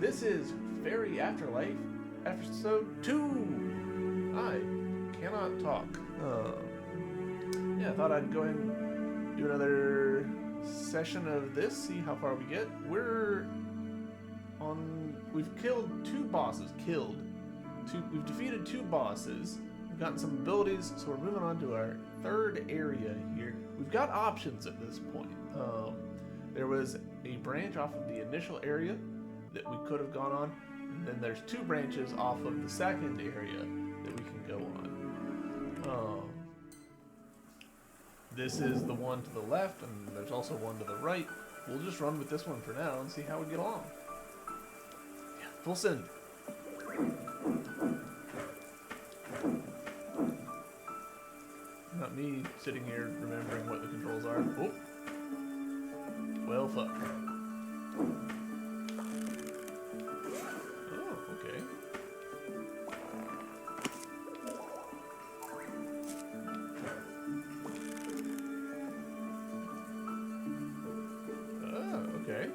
This is Faerie Afterlight, episode 2. I cannot talk. Yeah, I thought I'd go ahead and do another session of this, see how far we get. We've killed 2 bosses. We've defeated 2 bosses. We've gotten some abilities, so we're moving on to our 3rd area here. We've got options at this point. There was a branch off of the initial area that we could have gone on, and then there's 2 branches off of the 2nd area that we can go on. This is the one to the left, and there's also one to the right. We'll just run with this one for now and see how we get along. Yeah, full send. Not me sitting here remembering what the controls are. Oh. Well, fuck. Oh, okay. Oh, okay.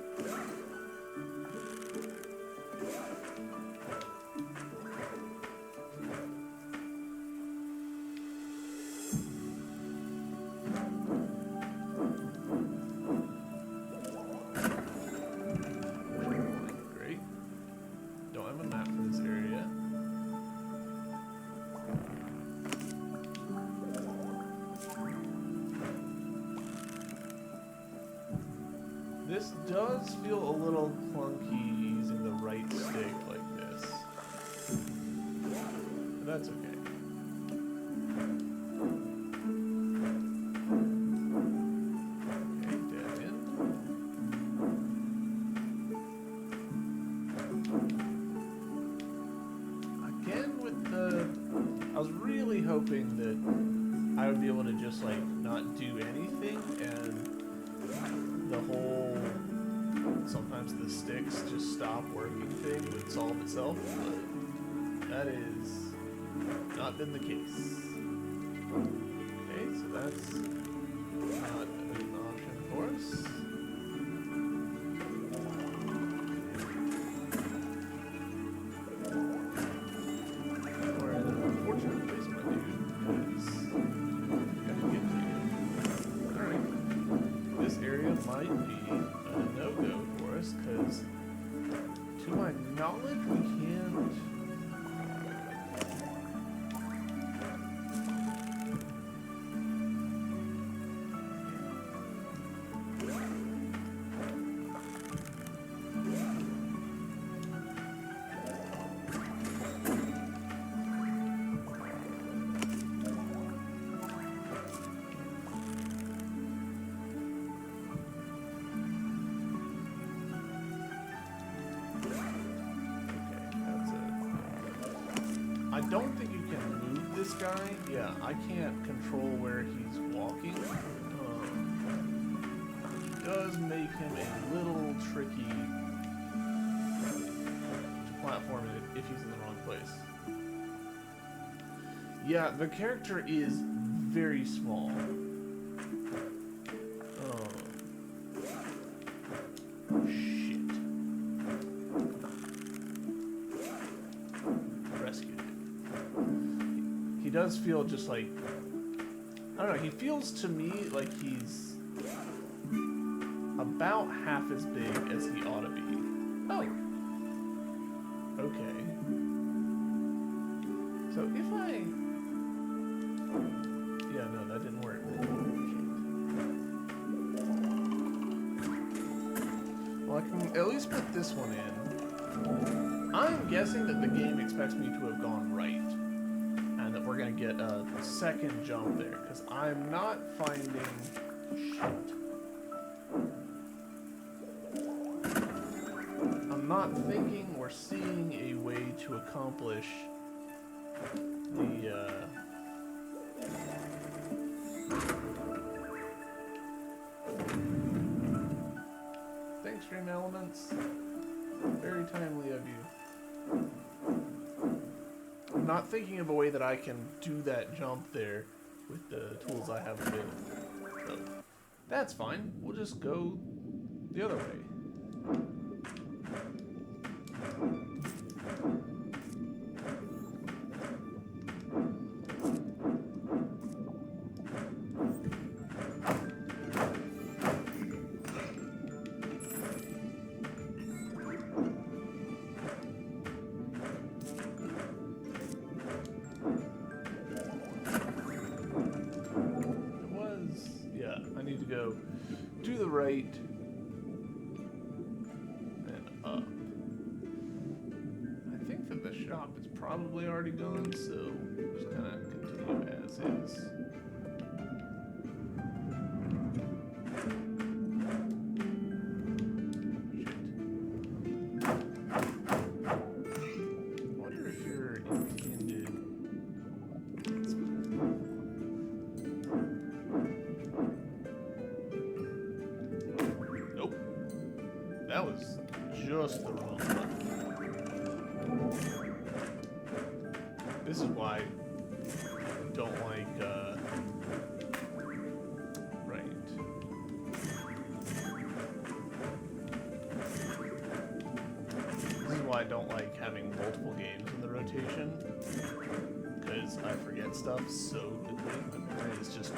This does feel a little clunky using the right stick like this. But that's okay. Okay, dead end. Again with the... I was really hoping that I would be able to just like not do anything and the whole sometimes the sticks just stop working thing would solve itself, but that is not been the case. Okay, so that's not an option for us. Or an unfortunate place, my dude, because gotta get to you. Alright. This area might be a no-go for us, because to my knowledge, we can't... I don't think you can move this guy. Yeah, I can't control where he's walking. Which does make him a little tricky to platform if he's in the wrong place. Yeah, the character is very small. Shit. Rescued it. He does feel just like, I don't know, he feels to me like he's about half as big as he ought to be. Oh. Okay. So if I... Yeah, no, that didn't work. Well, I can at least put this one in. I'm guessing that the game expects me to have gone right. And that we're going to get a 2nd jump there. Because I'm not finding... Shit. I'm not thinking or seeing a way to accomplish the... Thanks, Dream Elements. Very timely of you. I'm not thinking of a way that I can do that jump there with the tools I have available. So, that's fine. We'll just go the other way. right, and up. I think that the shop is probably already gone, so just kind of continue as is. That was just the wrong button. This is why I don't like, right. This is why I don't like having multiple games in the rotation, because I forget stuff so quickly. The memory is just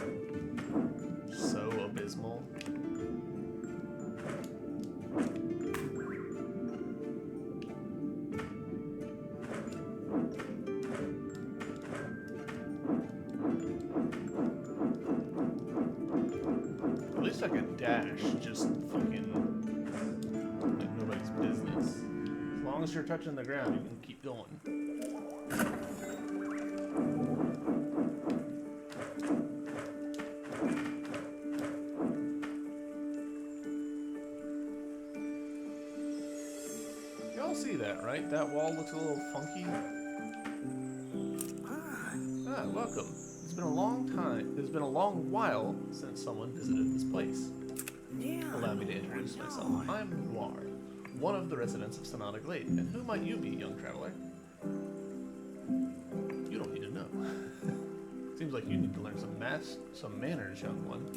so abysmal. At least I can dash, just fucking like nobody's business. As long as you're touching the ground, you can keep going. Y'all see that, right? That wall looks a little funky. Ah, welcome. It's been a long time. It's been a long while since someone visited this place. Allow me to introduce myself. I'm Noir, one of the residents of Sonata Glade. And who might you be, young traveler? You don't need to know. Seems like you need to learn some manners, young one.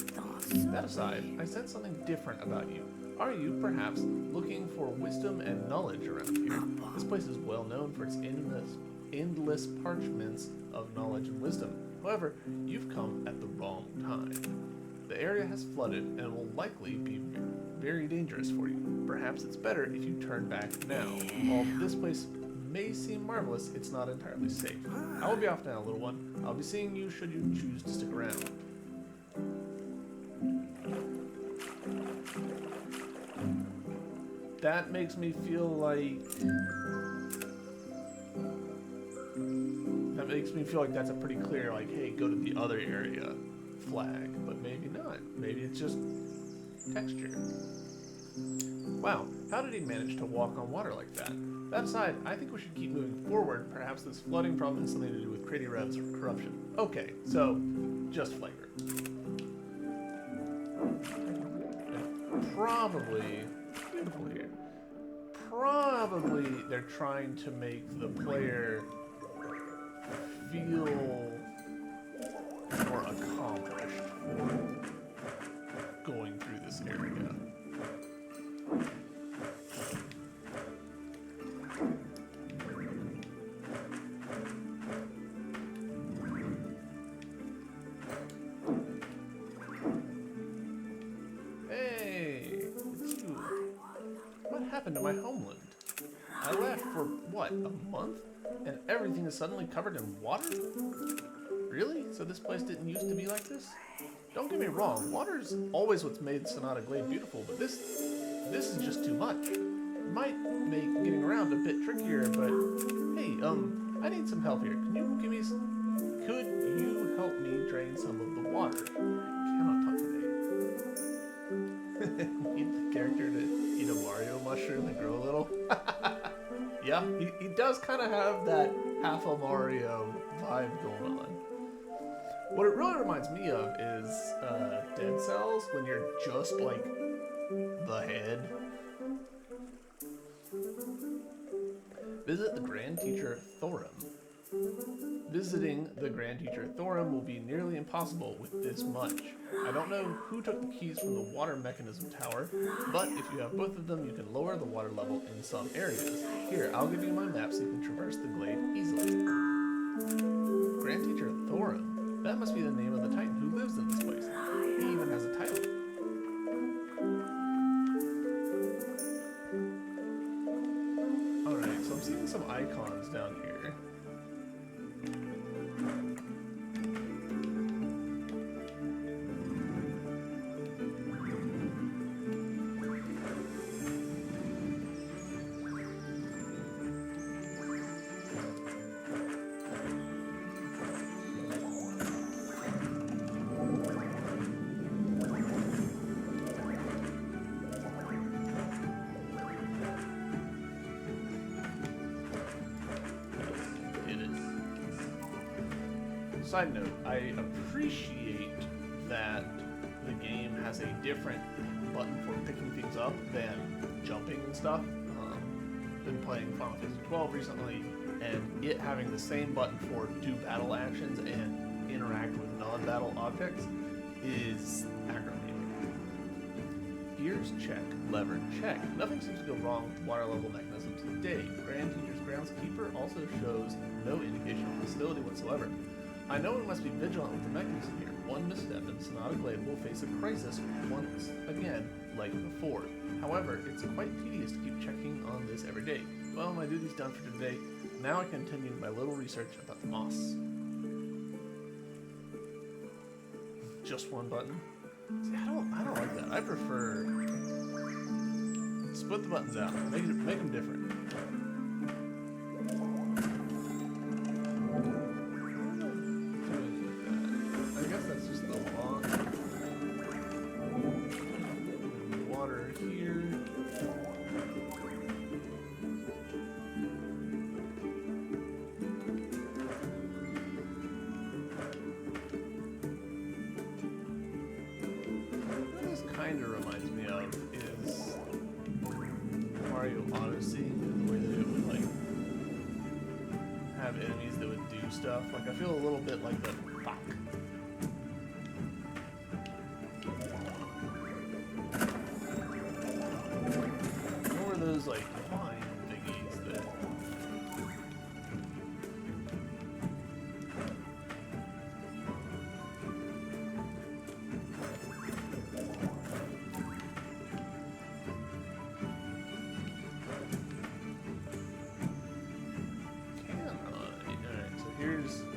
That aside, I sense something different about you. Are you, perhaps, looking for wisdom and knowledge around here? This place is well known for its endless parchments of knowledge and wisdom. However, you've come at the wrong time. The area has flooded and will likely be very dangerous for you. Perhaps it's better if you turn back now. While this place may seem marvelous, it's not entirely safe. I will be off now, little one. I'll be seeing you should you choose to stick around. That makes me feel like... That makes me feel like that's a pretty clear, like, hey, go to the other area flag. But maybe not. Maybe it's just texture. Wow, how did he manage to walk on water like that? That aside, I think we should keep moving forward. Perhaps this flooding problem has something to do with Crazy Rev's corruption. Okay, so, just flavor. Probably... Beautiful here. Probably they're trying to make the player feel more accomplished for going through this area. Hey, it's you. What happened to my homeland? I left for, what, a month? And everything is suddenly covered in water? Really? So this place didn't used to be like this? Don't get me wrong, water's always what's made Sonata Glade beautiful, but this is just too much. It might make getting around a bit trickier, but hey, I need some help here. Could you help me drain some of the water? I cannot talk today. Need the character to eat a Mario mushroom and grow a little? Yeah, he does kind of have that half a Mario vibe going on. What it really reminds me of is Dead Cells, when you're just like the head. Visit the Grand Teacher Thorum. Visiting the Grand Teacher Thorum will be nearly impossible with this much. I don't know who took the keys from the water mechanism tower, but if you have both of them, you can lower the water level in some areas. Here, I'll give you my map so you can traverse the glade easily. Grand Teacher Thorum. That must be the name of the Titan who lives in this place. He even has a title. Alright, so I'm seeing some icons down here. side note, I appreciate that the game has a different button for picking things up than jumping and stuff. Been playing Final Fantasy 12 recently, and it having the same button for do battle actions and interact with non-battle objects is aggravating. Gears check, lever check. Nothing seems to go wrong with water level mechanisms today. Grand Teacher's Groundskeeper also shows no indication of hostility whatsoever. I know we must be vigilant with the mechanism here. One misstep and Sonata Glade will face a crisis once again, like before. However, it's quite tedious to keep checking on this every day. Well, my duty's done for today. Now I continue my little research about the moss. Just one button? See, I don't like that. I prefer split the buttons out. Make them different. I guess that's just the lock. Water here. What this kind of reminds me of is Mario Odyssey, the way that it would like have enemies that would do stuff. Like I feel a little bit like the fuck. Or those like flying thingies that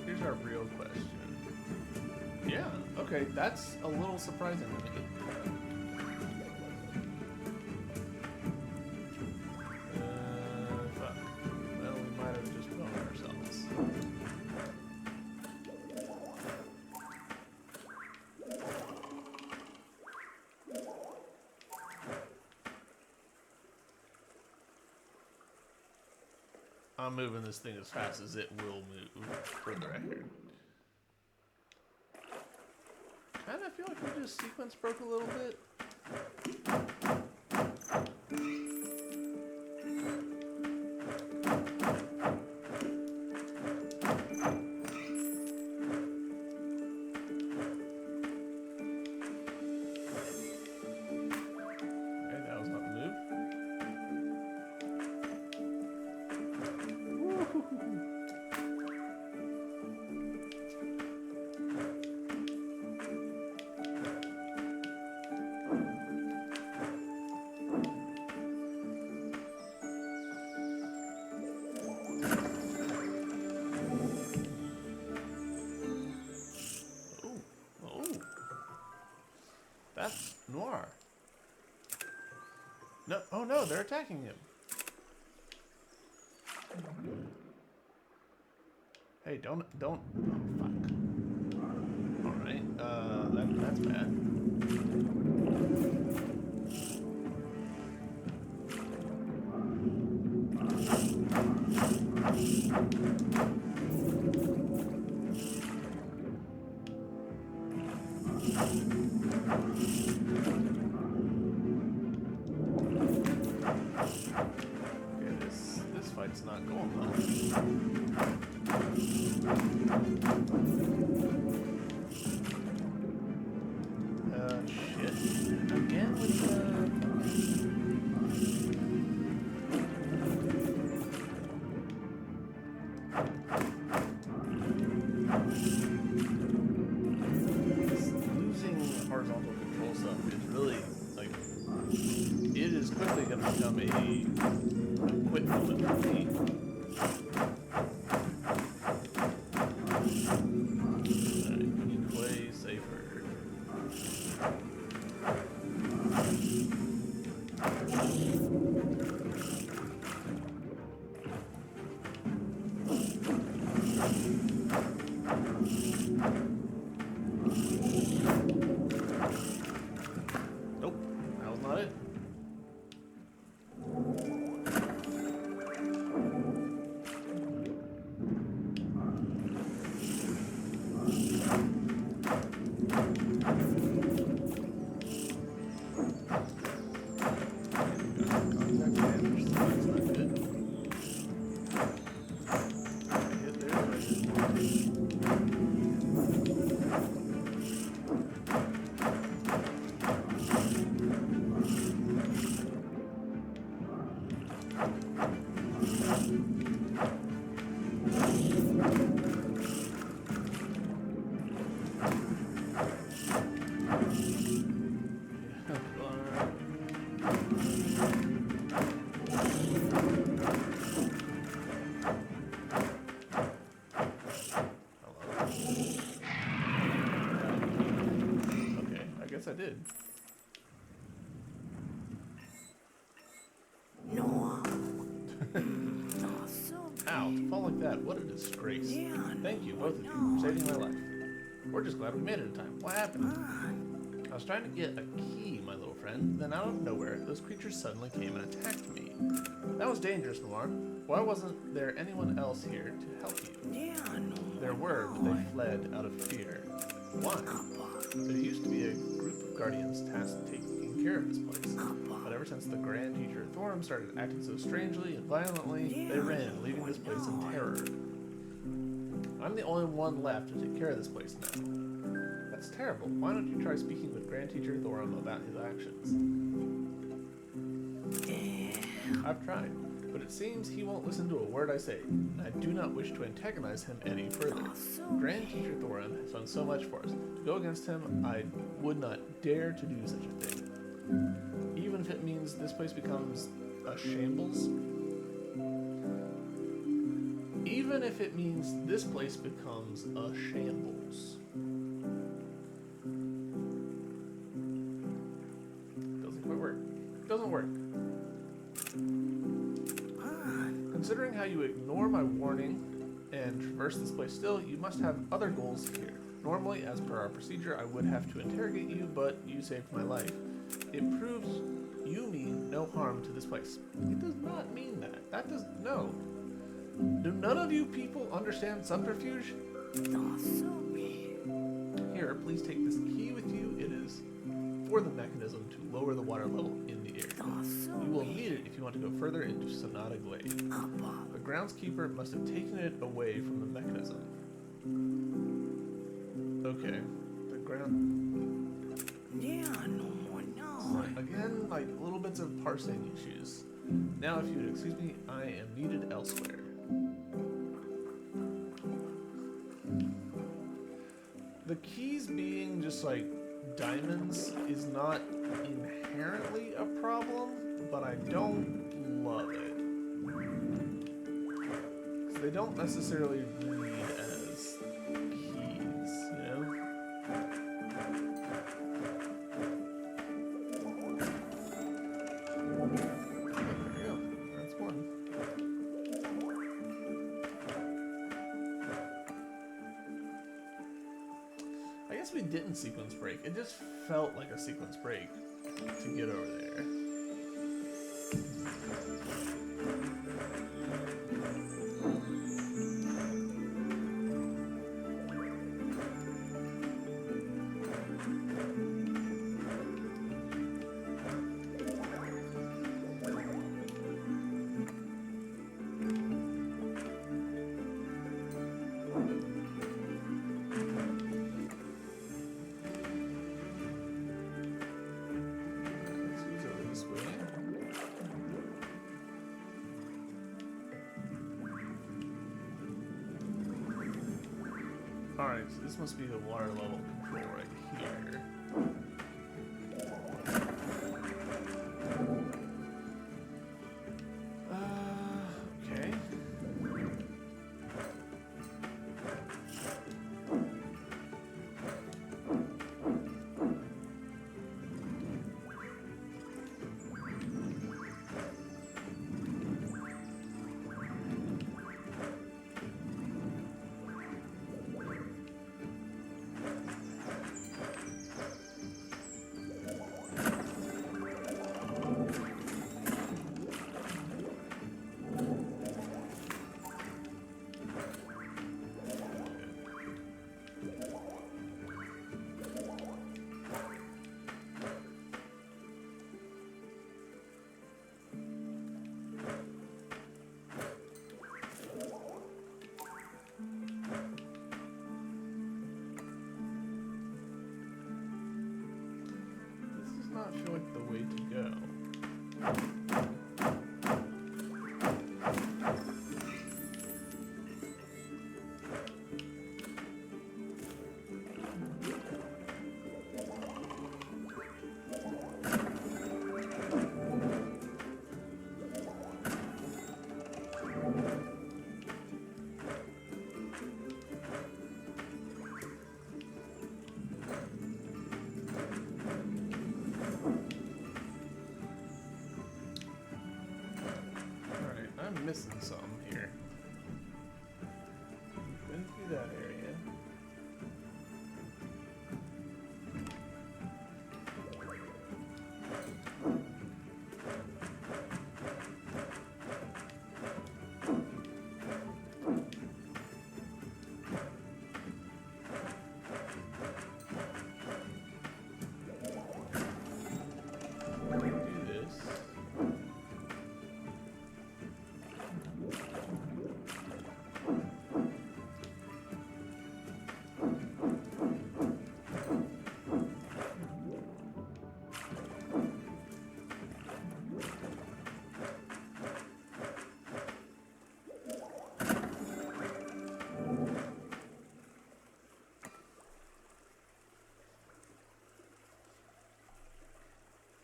here's our real question. Yeah, okay, that's a little surprising to me. Fuck. Well, we might have just blown ourselves. I'm moving this thing as fast as it will move, for the record. Kinda feel like we just sequence broke a little bit. Okay, that was not the move. That's Noir. No, oh no, they're attacking him. Hey, don't, oh, fuck. Alright, that's bad. Okay, this fight's not going well. Shit. Again with losing horizontal control stuff is really, like, it is quickly going to become a quit moment for me. Alright, play safer. Nope, that was not it. did. No. Ow, fall like that. What a disgrace. Thank you, both of you, for saving my life. We're just glad we made it in time. What happened? I was trying to get a key, my little friend. Then out of nowhere, those creatures suddenly came and attacked me. That was dangerous, Noir. Why wasn't there anyone else here to help you? There were, but they fled out of fear. Why? There used to be a group of guardians tasked with taking care of this place. But ever since the Grand Teacher Thorum started acting so strangely and violently, they ran, leaving this place in terror. I'm the only one left to take care of this place now. That's terrible. Why don't you try speaking with Grand Teacher Thorum about his actions? I've tried, but it seems he won't listen to a word I say, and I do not wish to antagonize him any further. Grand Teacher Thorum has done so much for us. To go against him, I would not dare to do such a thing. Even if it means this place becomes a shambles. Even if it means this place becomes a shambles. Doesn't quite work. Doesn't work. Considering how you ignore my warning and traverse this place still, you must have other goals here. Normally, as per our procedure, I would have to interrogate you, but you saved my life. It proves you mean no harm to this place. It does not mean that. That does... no. Do none of you people understand subterfuge? Here, please take this key with you. It is for the mechanism to lower the water level in the air. You will need it if you want to go further into Sonata Glade. The groundskeeper must have taken it away from the mechanism. Okay. The ground... Again, like little bits of parsing issues. Now, if you would excuse me, I am needed elsewhere. The keys being just like diamonds is not inherently a problem, but I don't love it. 'Cause they don't necessarily read as keys, you know? There we go. That's one. I guess we didn't sequence break. It just felt like a sequence break to get over there. Alright, so this must be the water level control right here. Okay. Not feel like the way to go. I'm missing something here. Been through that area.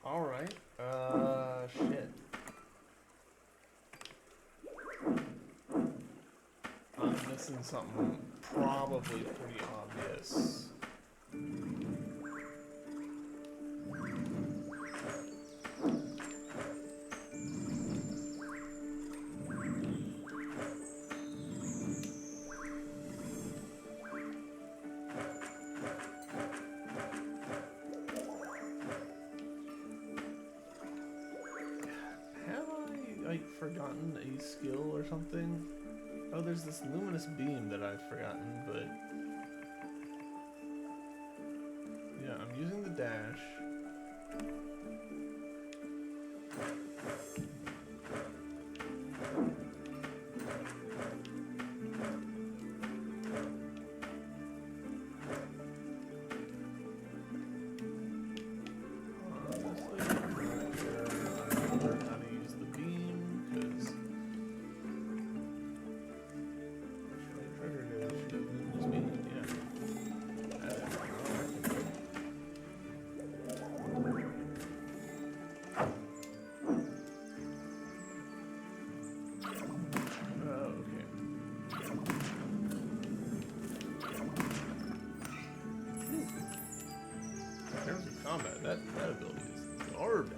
Alright, shit. I'm missing something probably pretty obvious. Forgotten a skill or something? Oh, there's this luminous beam that I've forgotten, but yeah, I'm using the dash. Combat, that ability is garbage.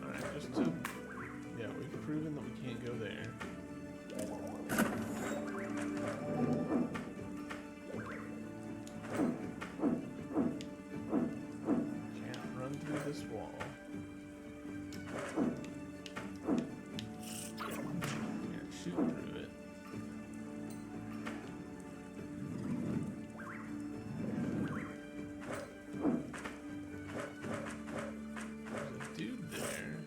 Alright, just to... Yeah, we've proven that we can't go there. Can't run through this wall. Shoot through it. There's a dude there.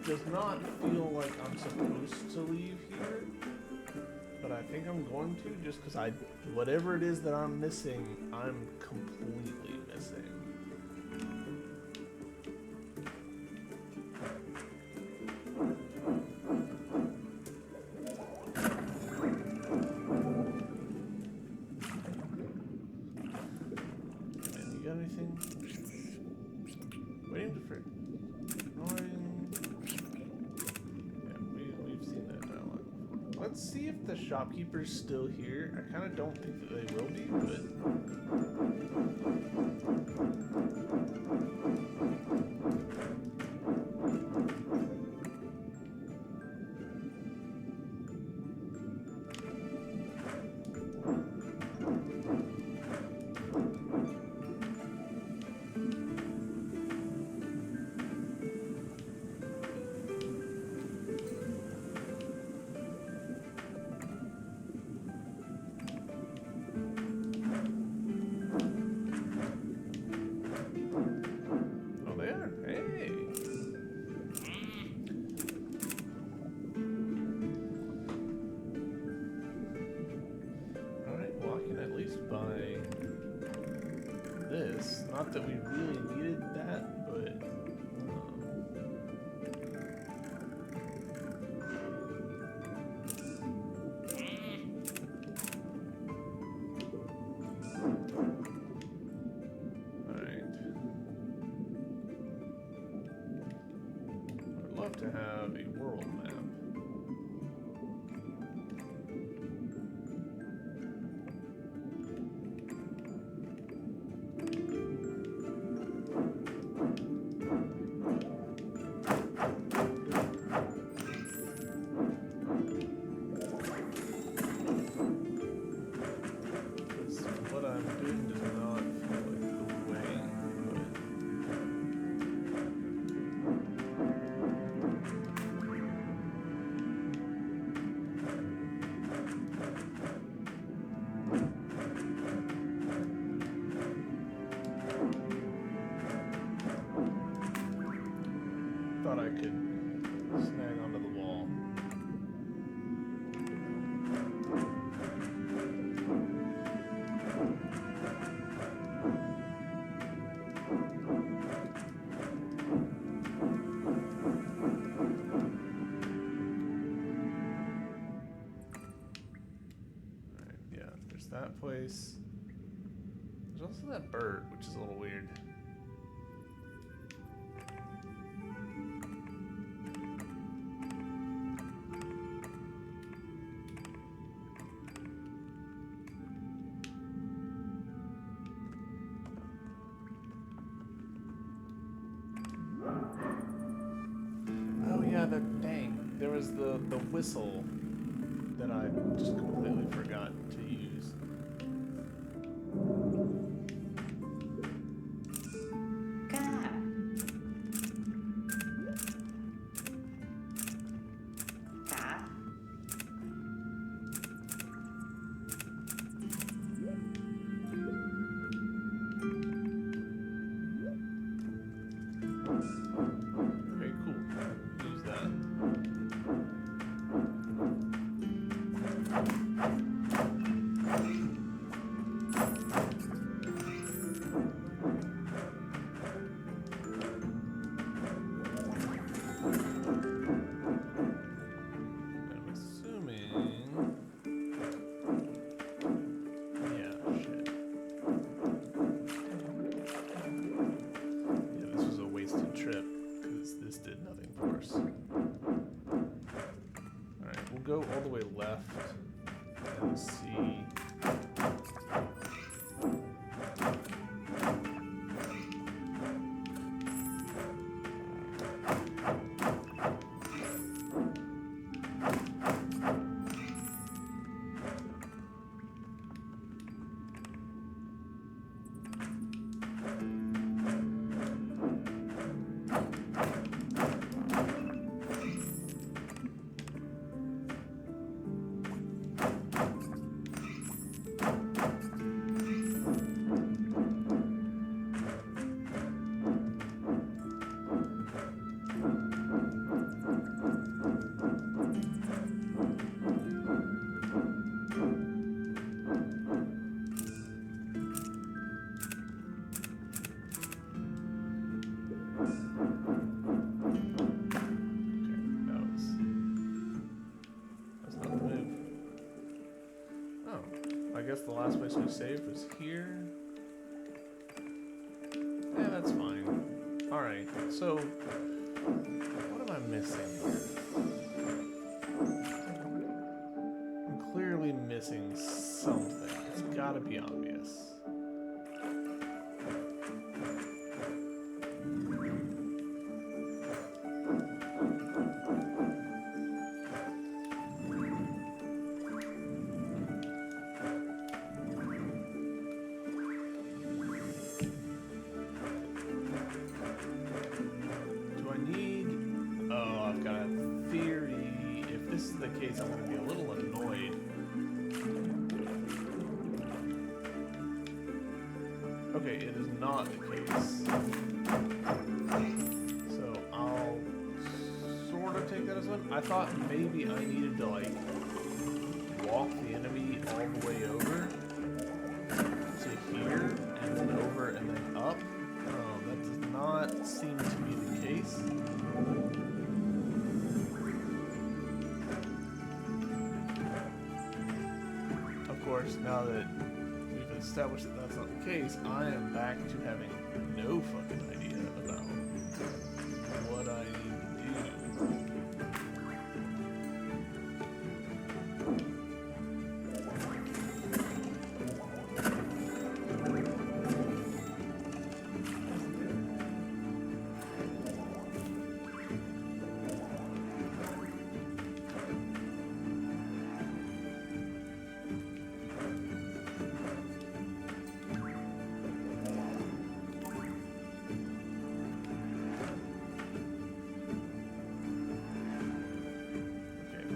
Does not feel like I'm supposed to leave here, but I think I'm going to, just because whatever it is that I'm missing, I'm completely missing. Man, you got anything? Waiting for Let's see if the shopkeeper's still here. I kind of don't think that they will be, but... Not that we really needed that, but... Alright. I'd love to have a world map. What I'm doing does not feel like the way, thought I could snag onto the wall. That place. There's also that bird, which is a little weird. Oh yeah, dang. There was the whistle that I just completely forgot to use. Okay, cool. Use that. Trip, because this did nothing for us. Alright, we'll go all the way left and see. I guess the last place we saved was here. Yeah, that's fine. Alright, so what am I missing here? I'm clearly missing something. It's gotta be obvious. The case, I'm going to be a little annoyed. Okay, it is not the case. So I'll sort of take that as one. I thought maybe I needed to like walk the enemy all the way over to here and then over and then up. course, now that we've established that that's not the case, I am back to having no fucking idea about what I need to do.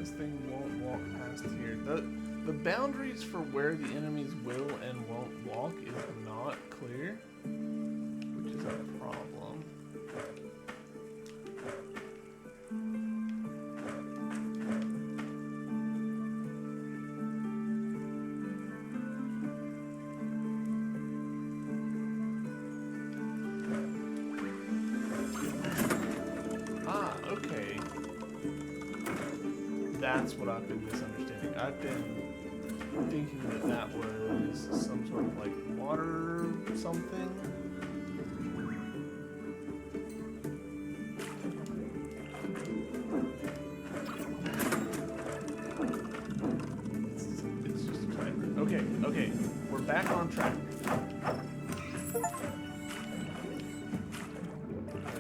Thing won't walk past here. The boundaries for where the enemies will and won't walk is not clear, which is a problem. Okay. That's what I've been misunderstanding. I've been thinking that that was some sort of like water something. It's just a timer. Okay, we're back on track.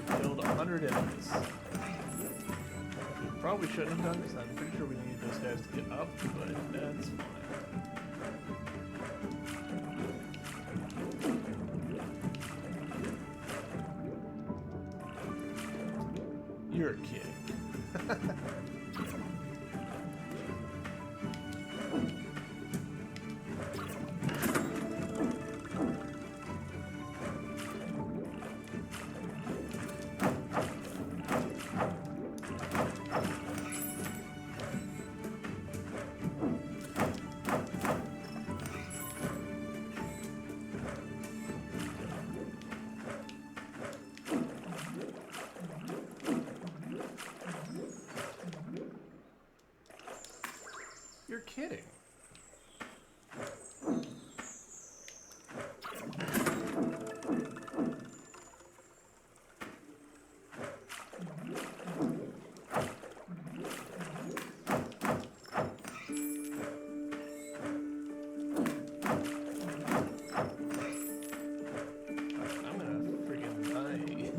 I killed 100 enemies. Probably shouldn't have done this. I'm pretty sure we need those guys to get up, but that's fine. You're kidding. You're kidding. I'm gonna freaking die here.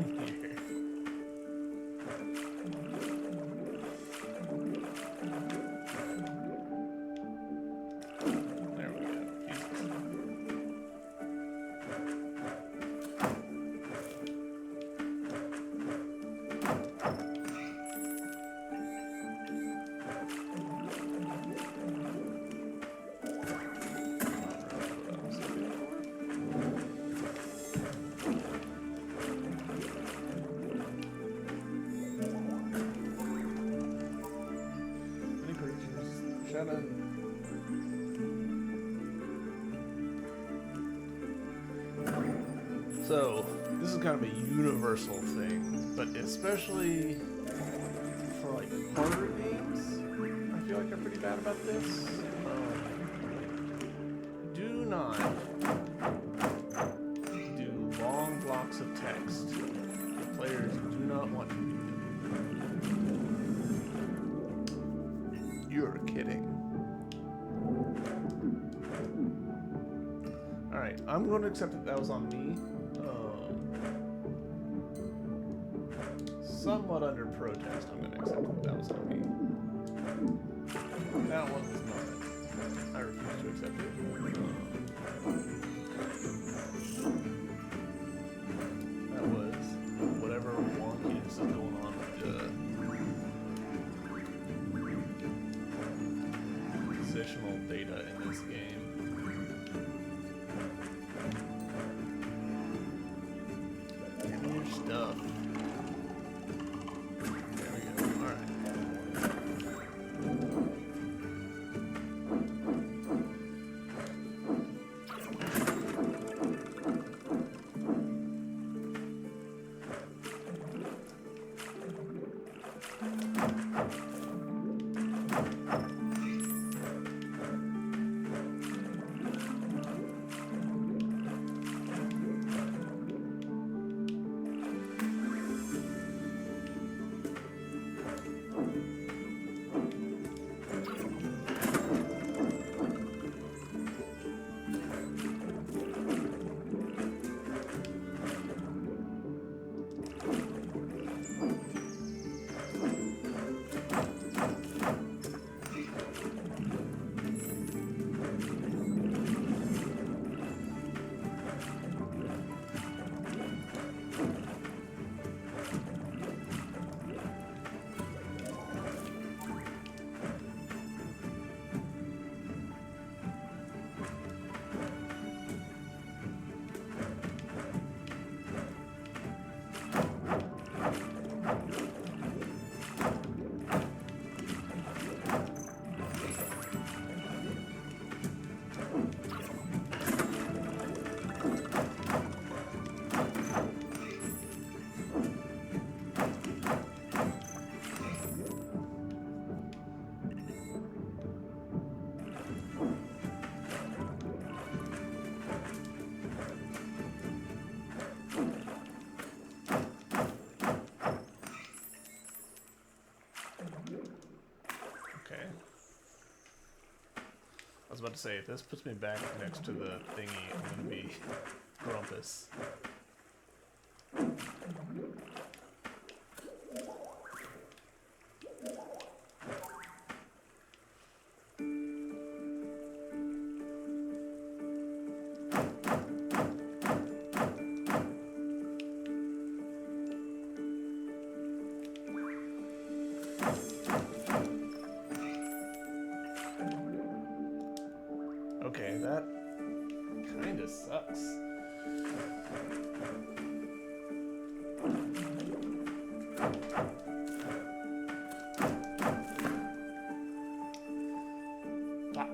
So, this is kind of a universal thing, but especially for like horror games, I feel like I'm pretty bad about this. Do not do long blocks of text. The players do not want you to do. You're kidding. Alright, I'm going to accept that that was on me. Somewhat under protest, I'm going to accept that that was on me. That one was not. I refuse to accept it. That was whatever wonkiness is going on with the positional data in this game. Give me your stuff. There we go. Alright. was about to say, if this puts me back next to the thingy, I'm gonna be grumpus. Okay, that kinda sucks. Fuck.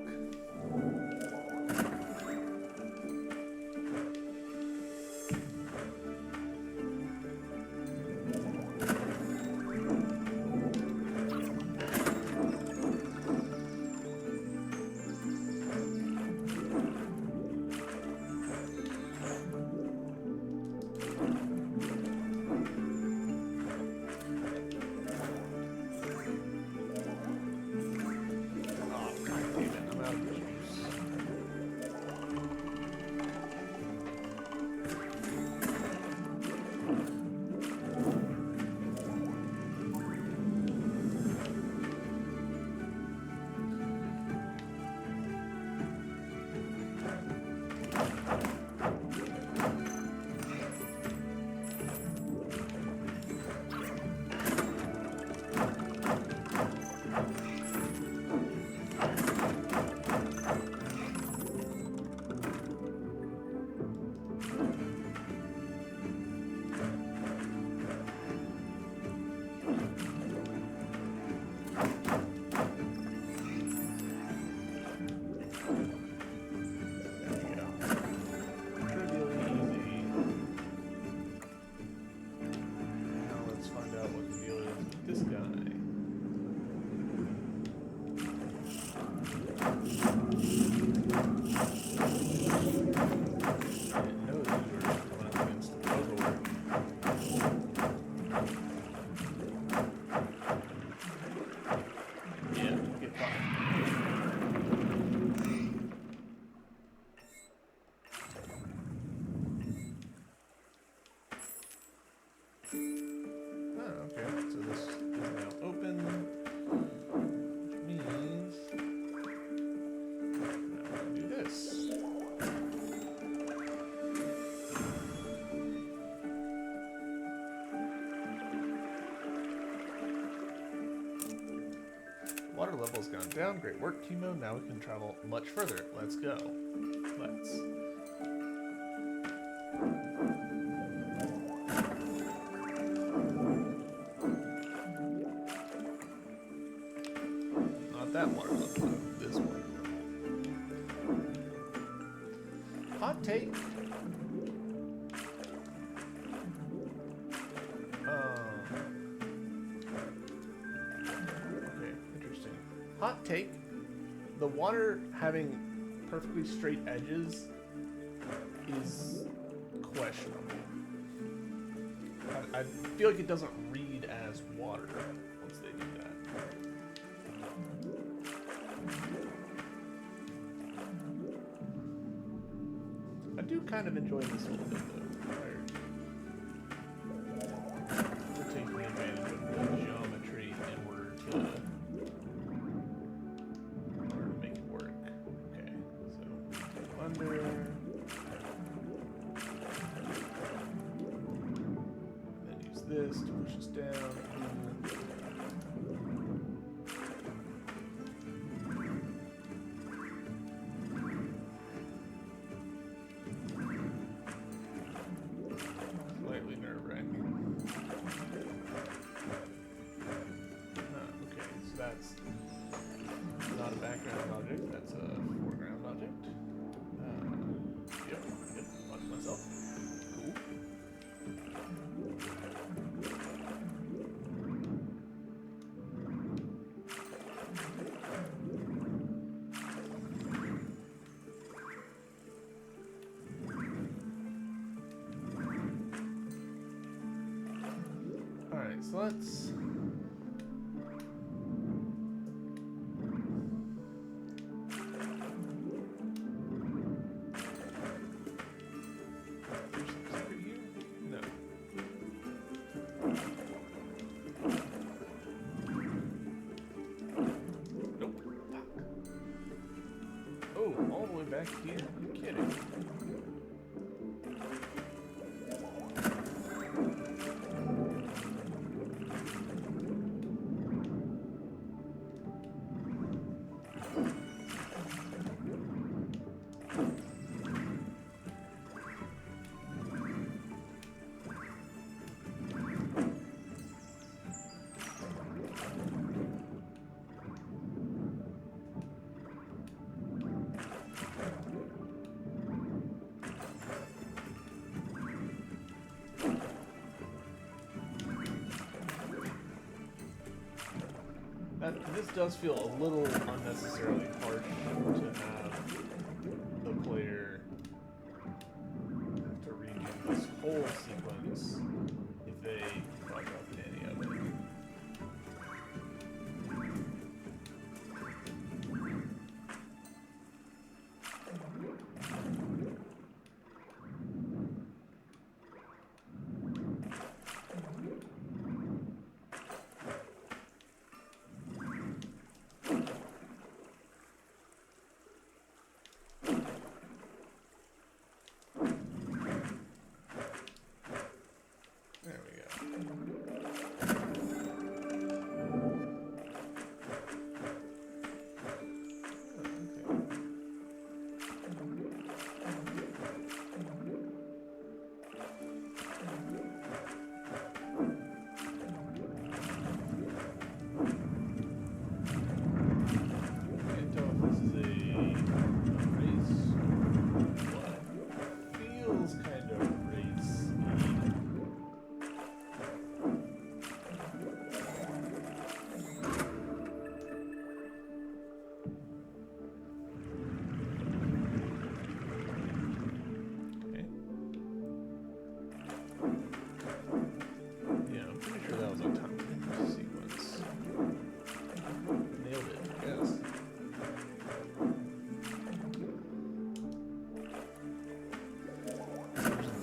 Water level's gone down. Great work, Timo. Now we can travel much further. Let's go. Let's. Not that water level. This one. Hot take. Hot take, the water having perfectly straight edges is questionable. I feel like it doesn't read as water once they do that. I do kind of enjoy this a little bit though. We're taking advantage of the geometry in order to make it work. Okay, so under. Then use this to push us down. Slightly nerve-wracking. Okay, so that's not a background object, that's a foreground object. Yep, watch myself. Cool. Alright, so let's... back here? You're kidding. This does feel a little unnecessarily harsh to have the player have to redo this whole sequence if they fuck up any of it.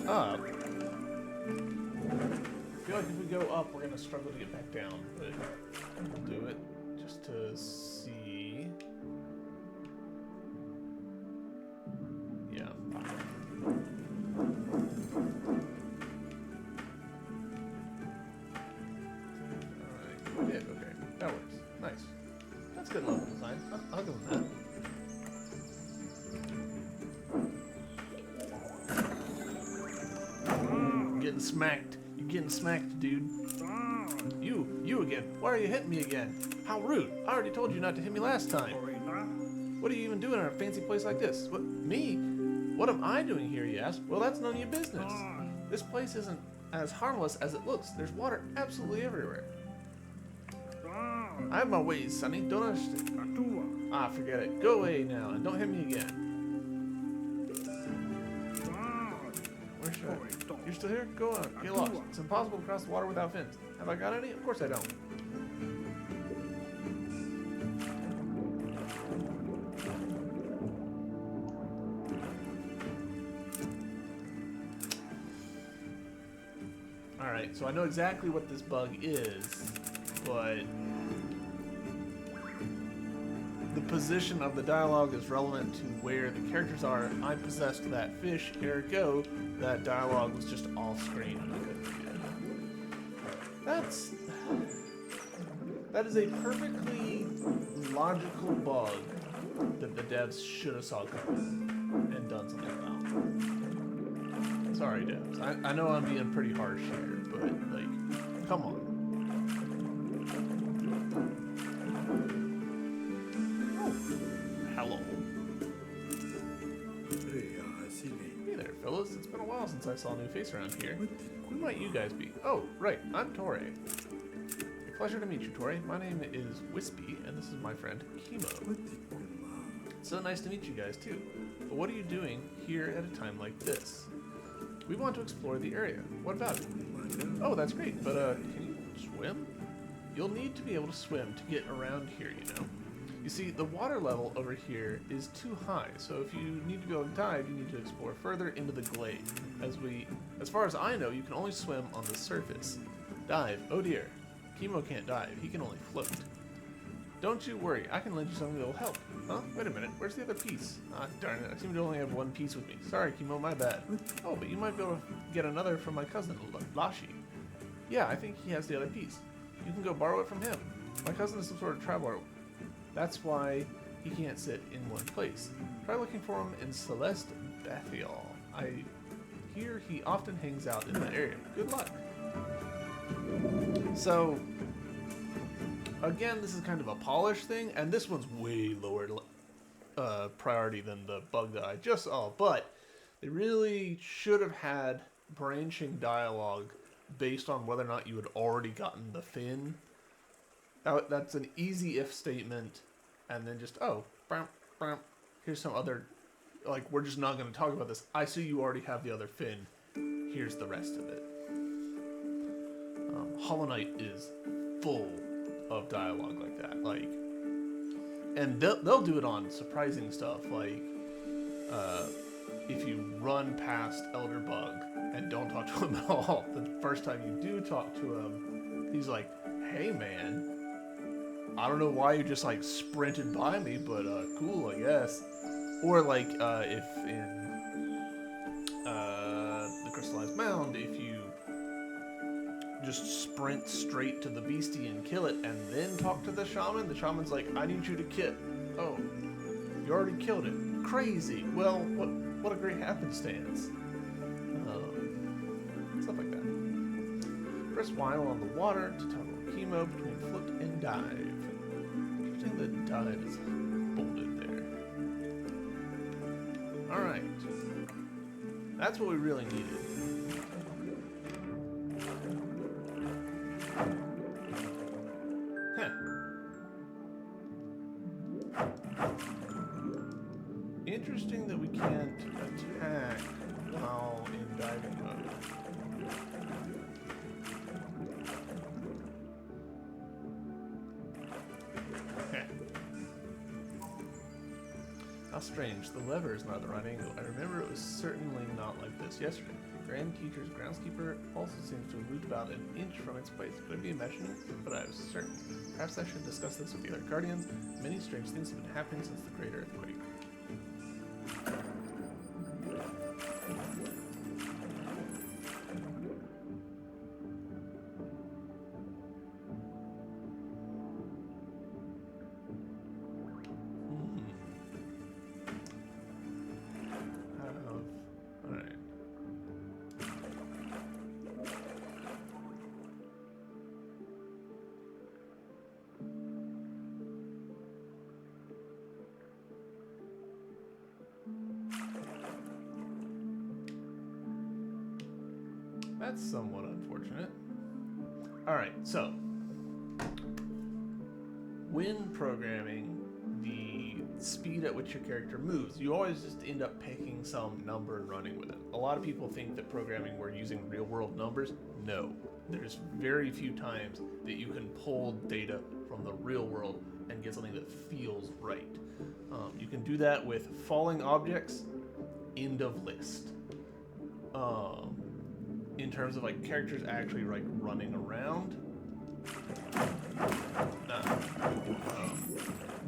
Up. I feel like if we go up, we're gonna struggle to get back down, but we'll do it just to see. Yeah. Alright, we did. Okay, that works. Nice. That's good level design. I'll go with that. Getting smacked. You're getting smacked, dude. You again. Why are you hitting me again? How rude. I already told you not to hit me last time. What are you even doing in a fancy place like this? What, me? What am I doing here, you ask? Well, that's none of your business. This place isn't as harmless as it looks. There's water absolutely everywhere. I have my ways, Sonny. Don't understand. Ah, forget it. Go away now and don't hit me again. Where should I? You're still here? Go on. Get lost. It's impossible to cross the water without fins. Have I got any? Of course I don't. Alright, so I know exactly what this bug is, but the position of the dialogue is relevant to where the characters are. I possessed that fish, ergo, that dialogue was just off screen and I couldn't get it. That is a perfectly logical bug that the devs should have saw coming and done something about. Sorry, devs. I know I'm being pretty harsh here, but, like, come on. Oh, hello. Hey there, fellas. It's been a while since I saw a new face around here. Who might you guys be? Oh, right. I'm Torre. A pleasure to meet you, Torre. My name is Wispy, and this is my friend, Chemo. So nice to meet you guys, too. But what are you doing here at a time like this? We want to explore the area. What about it? Oh, that's great, but can you swim? You'll need to be able to swim to get around here, you know? You see, the water level over here is too high, so if you need to be able to dive, you need to explore further into the glade. As far as I know, you can only swim on the surface. Dive. Oh dear. Chemo can't dive. He can only float. Don't you worry, I can lend you something that'll help. Huh? Wait a minute, where's the other piece? Ah, darn it, I seem to only have one piece with me. Sorry, Kimo, my bad. Oh, but you might be able to get another from my cousin, Lashi. Yeah, I think he has the other piece. You can go borrow it from him. My cousin is some sort of traveler. That's why he can't sit in one place. Try looking for him in Celeste Bathial. I hear he often hangs out in that area. Good luck. So, again, this is kind of a polished thing, and this one's way lower priority than the bug that I just saw, but they really should have had branching dialogue based on whether or not you had already gotten the fin. That's an easy if statement, and then just, oh, here's some other, like, we're just not going to talk about this. I see you already have the other fin. Here's the rest of it. Hollow Knight is full of dialogue like that, like, and they'll do it on surprising stuff, like, if you run past Elder Bug and don't talk to him at all, the first time you do talk to him, he's like, hey man, I don't know why you just like sprinted by me, but cool, I guess. Or like if in the Crystallized Mound, if you just sprint straight to the beastie and kill it and then talk to the shaman's like, I need you to kill. Oh, you already killed it. Crazy. Well, what a great happenstance. Stuff like that. Press while on the water to toggle chemo between float and dive. Interesting that dive is bolded there. Alright. That's what we really needed. Interesting that we can't attack while in diving mode. How strange. The lever is not at the right angle. I remember it was certainly not like this yesterday. The Grand Teacher's groundskeeper also seems to have moved about an inch from its place. Could I be imagining? But I was certain. Perhaps I should discuss this with the other guardians. Many strange things have been happening since the Great Earthquake. Alright. That's somewhat unfortunate. Alright, so when programming the speed at which your character moves, you always just end up picking some number and running with it. A lot of people think that programming we're using real world numbers. No. There's very few times that you can pull data from the real world and get something that feels right. You can do that with falling objects, end of list. In terms of like characters actually like running around,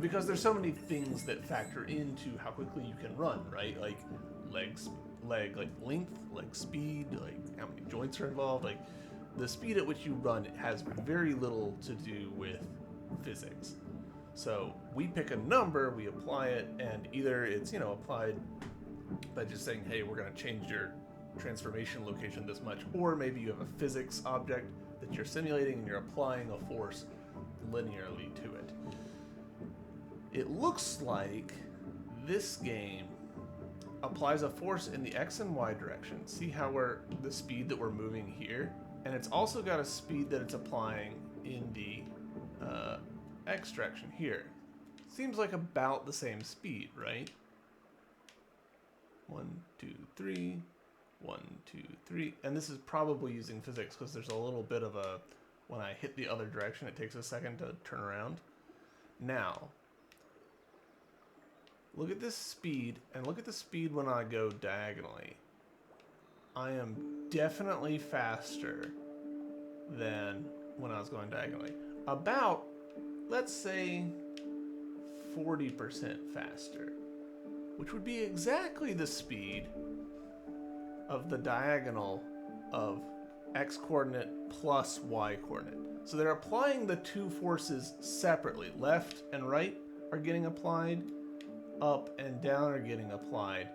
because there's so many things that factor into how quickly you can run, right? Like leg length, leg speed, like how many joints are involved. Like the speed at which you run has very little to do with physics. So we pick a number, we apply it, and either it's, you know, applied by just saying, hey, we're going to change your transformation location this much, or maybe you have a physics object that you're simulating and you're applying a force linearly to it. It looks like this game applies a force in the X and Y direction. See how the speed that we're moving here? And it's also got a speed that it's applying in the X direction here. Seems like about the same speed, right? 1, 2, 3. 1, 2, 3. And this is probably using physics because there's a little bit of a, when I hit the other direction, it takes a second to turn around. Now, look at this speed, and look at the speed when I go diagonally. I am definitely faster than when I was going diagonally. About, let's say, 40% faster, which would be exactly the speed of the diagonal of x coordinate plus y coordinate. So they're applying the two forces separately. Left and right are getting applied, up and down are getting applied,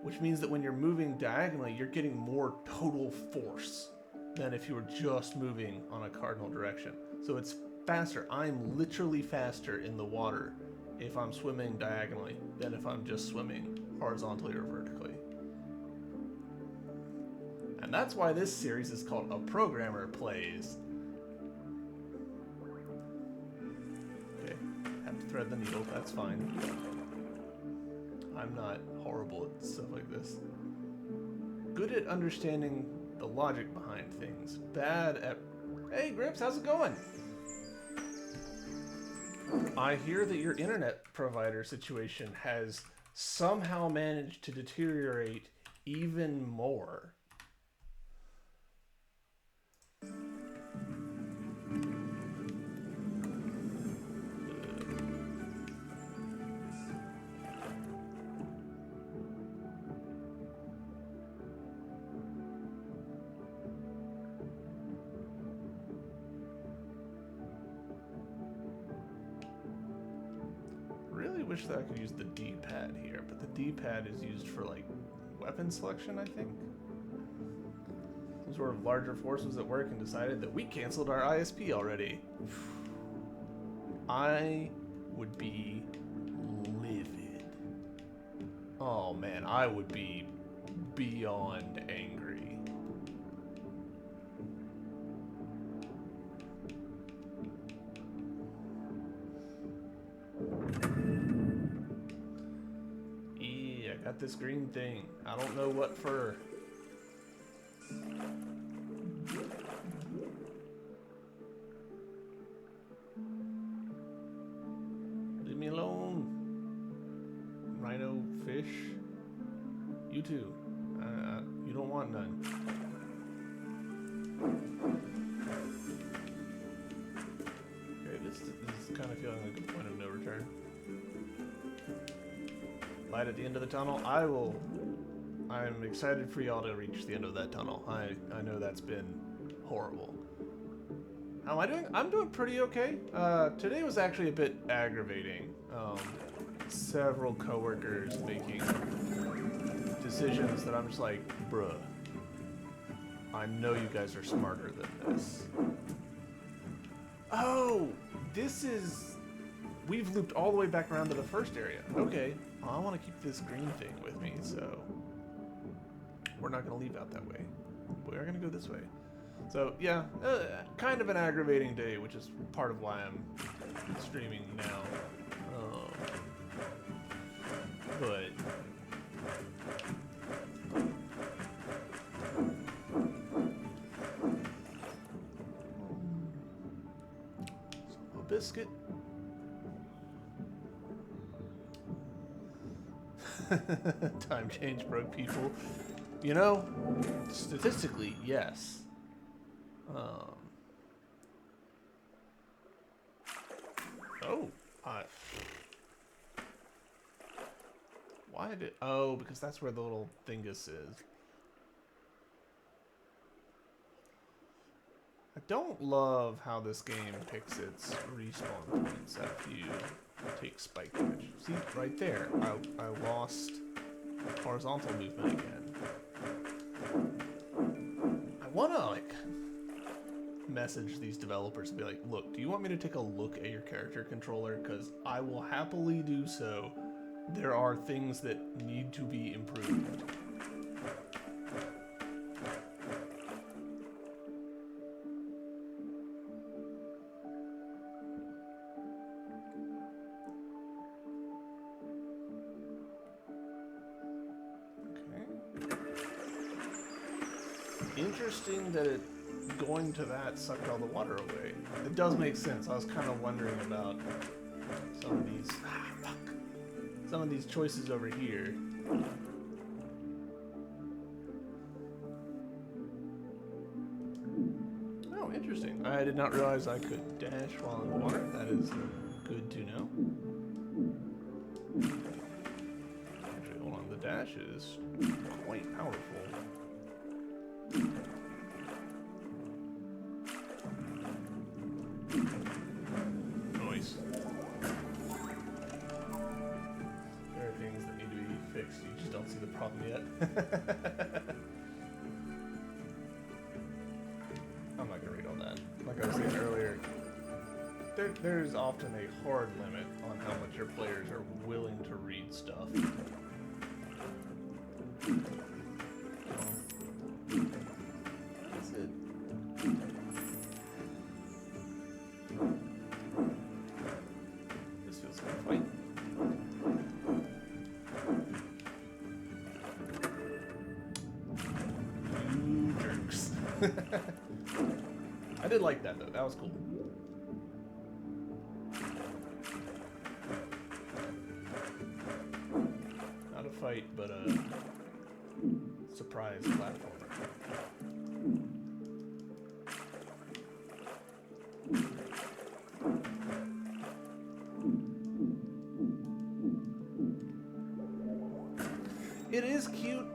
which means that when you're moving diagonally, you're getting more total force than if you were just moving on a cardinal direction. So it's faster. I'm literally faster in the water if I'm swimming diagonally than if I'm just swimming horizontally or vertically. And that's why this series is called A Programmer Plays. Okay, have to thread the needle, that's fine. I'm not horrible at stuff like this. Good at understanding the logic behind things. Bad at... Hey, Grips, how's it going? I hear that your internet provider situation has somehow managed to deteriorate even more. Really wish that I could use the D-pad here, but the D-pad is used for like weapon selection, I think. Some sort of larger force was at work and decided that we canceled our ISP already. I would be livid. Oh man, I would be beyond angry. Yeah, I got this green thing. I don't know what for. Leave me alone. Rhino fish. You too. You don't want none. Okay, this is kind of feeling like a point of no return. Light at the end of the tunnel. I'm excited for y'all to reach the end of that tunnel. I know that's been horrible. How am I doing? I'm doing pretty okay. Today was actually a bit aggravating. Several coworkers making decisions that I'm just like, bruh, I know you guys are smarter than this. Oh, this is... We've looped all the way back around to the first area. Okay, well, I want to keep this green thing with me, so we're not going to leave out that way. We are going to go this way. So, yeah, kind of an aggravating day, which is part of why I'm streaming now. But... a biscuit. Time change broke people. You know, statistically, yes. Why did... Oh, because that's where the little thingus is. I don't love how this game picks its respawn points after you take spike damage. See, right there, I lost horizontal movement again. I want to, like, message these developers and be like, look, do you want me to take a look at your character controller? Because I will happily do so. There are things that need to be improved. Interesting that it going to that sucked all the water away. It does make sense. I was kind of wondering about some of these some of these choices over here. Oh, interesting. I did not realize I could dash while in the water. That is good to know. dash is quite powerful. Noise. There are things that need to be fixed. You just don't see the problem yet. I'm not gonna read all that. Like I was saying earlier, there's often a hard limit on how much your players are willing to read stuff. That's it. This feels like a fight. You jerks. I did like that though. That was cool. Not a fight, but a surprise platformer. It is cute.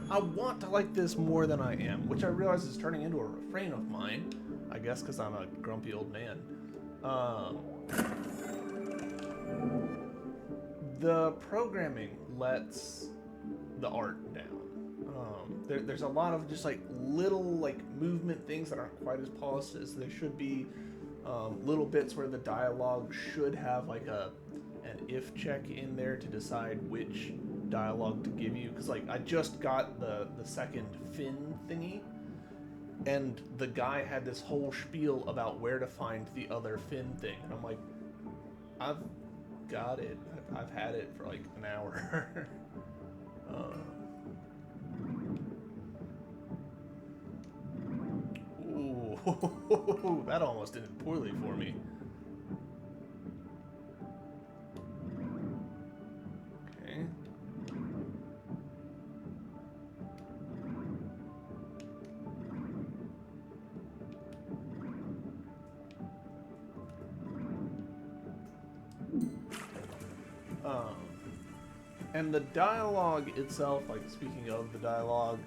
I want to like this more than I am, which I realize is turning into a refrain of mine. I guess because I'm a grumpy old man. The programming lets the art down. There's a lot of just like little like movement things that aren't quite as polished as they should be. Little bits where the dialogue should have like an if check in there to decide which dialogue to give you, because like I just got the second fin thingy, and the guy had this whole spiel about where to find the other fin thing, and I'm like, I've got it. I've had it for like an hour. Ooh, that almost ended poorly for me. Okay. And the dialogue itself, like speaking of the dialogue,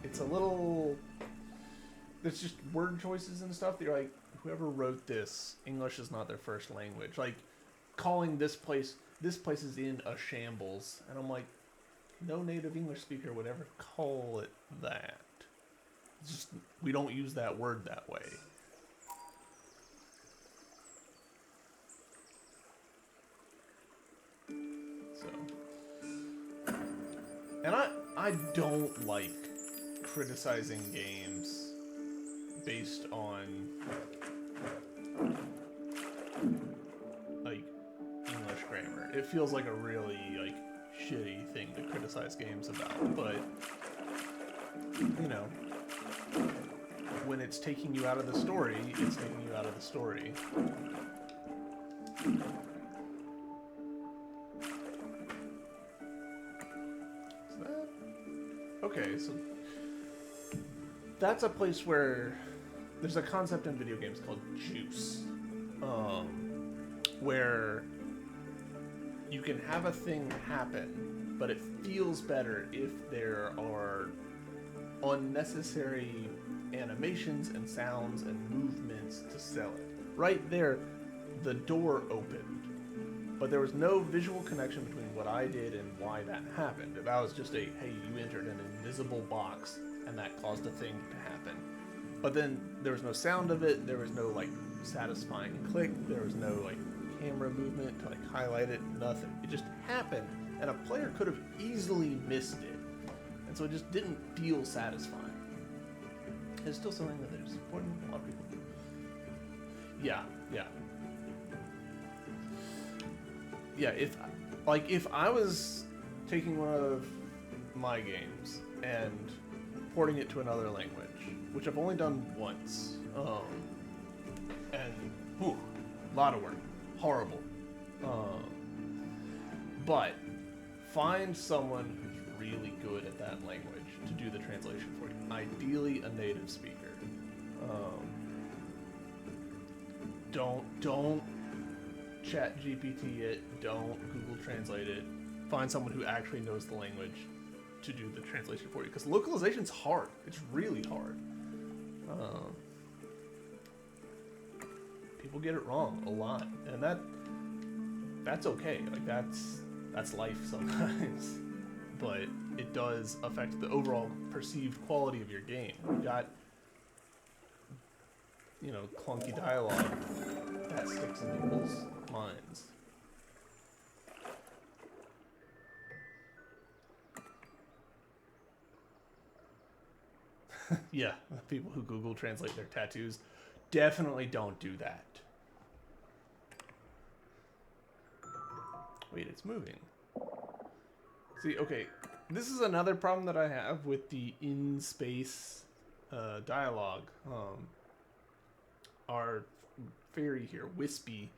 it's a little, there's just word choices and stuff that you're like, whoever wrote this, English is not their first language. Like calling this place is in a shambles. And I'm like, no native English speaker would ever call it that. It's just, we don't use that word that way. And I don't like criticizing games based on like English grammar. It feels like a really like shitty thing to criticize games about, but you know, when it's taking you out of the story, it's taking you out of the story. Okay, so that's a place where there's a concept in video games called juice, where you can have a thing happen, but it feels better if there are unnecessary animations and sounds and movements to sell it. Right there, the door opened, but there was no visual connection between what I did and why that happened. That was just a, hey, you entered an invisible box, and that caused a thing to happen. But then there was no sound of it, there was no like satisfying click, there was no like camera movement to like highlight it, nothing. It just happened, and a player could have easily missed it. And so it just didn't feel satisfying. It's still something that is important to a lot of people. Yeah. Yeah, if I was taking one of my games and porting it to another language, which I've only done once, and whew, a lot of work, horrible, but find someone who's really good at that language to do the translation for you, ideally a native speaker. Don't chat GPT it, don't Google Translate it. find someone who actually knows the language to do the translation for you, because localization's hard. It's really hard. People get it wrong a lot, and that's okay. Like that's life sometimes, but it does affect the overall perceived quality of your game. You got, you know, clunky dialogue that sticks in people's minds. Yeah, people who Google translate their tattoos definitely don't do that. Wait, it's moving. See, okay, this is another problem that I have with the in-space dialogue. Our Faerie here, Wispy,